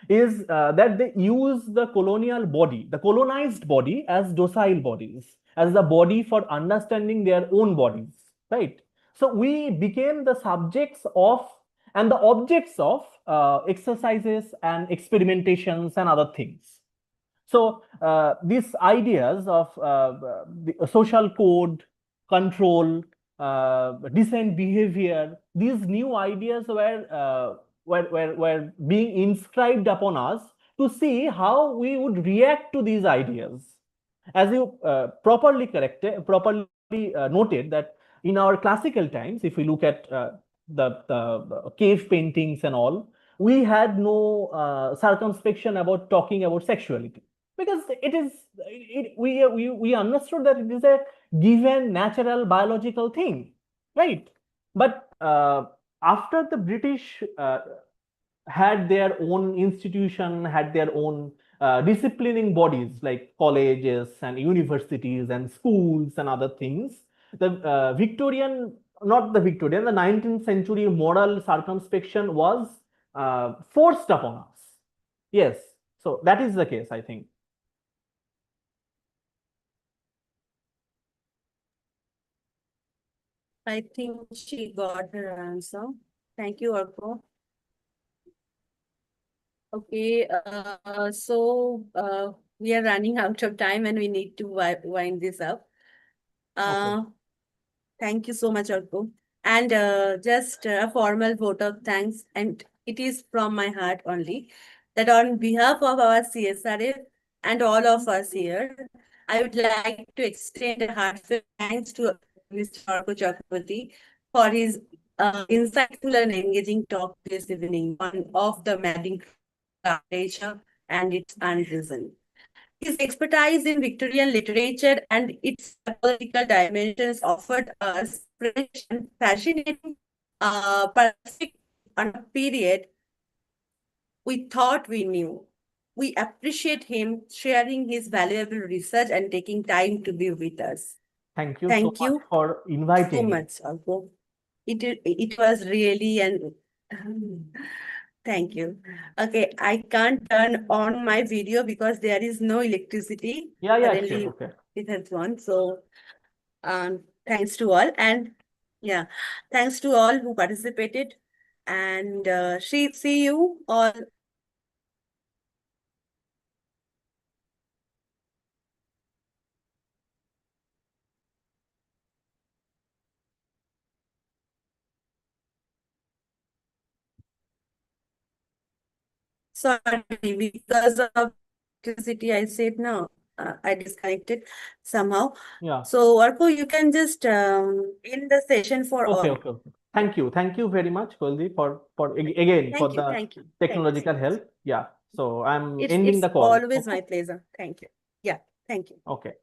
is that they use the colonial body, the colonized body, as docile bodies, as the body for understanding their own bodies, right? So we became the subjects of and the objects of exercises and experimentations and other things. So these ideas of the social code, control, decent behavior, these new ideas were being inscribed upon us to see how we would react to these ideas. As you properly noted that in our classical times, if we look at the cave paintings and all, we had no circumspection about talking about sexuality, because we understood that it is a given natural biological thing, right? But after the British had their own institution, had their own disciplining bodies like colleges and universities and schools and other things, the the 19th century moral circumspection was forced upon us. Yes, so that is the case, I think. I think she got her answer. Thank you, Arko. Okay, we are running out of time and we need to wind this up. Okay. Thank you so much, Arko. And just a formal vote of thanks, and it is from my heart only, that on behalf of our CSRF and all of us here, I would like to extend a heartfelt thanks to Mr. Arko Chakraborty for his insightful and engaging talk this evening on of the mapping literature and its unreason. His expertise in Victorian literature and its political dimensions offered us fresh and fascinating perspective on a period we thought we knew. We appreciate him sharing his valuable research and taking time to be with us. Thank you so Thank much you for so inviting me. much, Alko. It was really an thank you. Okay, I can't turn on my video because there is no electricity. Yeah, sure. Suddenly Okay. it has gone. So thanks to all, and yeah, thanks to all who participated, and see you all. Sorry, because of electricity, I said no. I disconnected somehow. Yeah. So, Arko, you can just end the session for Okay, all. okay, okay. Thank you very much, Kuldeep, again for the Thank you. technological Thank you so much. help. Yeah. So I'm ending It's the call. always Okay. my pleasure. Thank you. Yeah, thank you. Okay.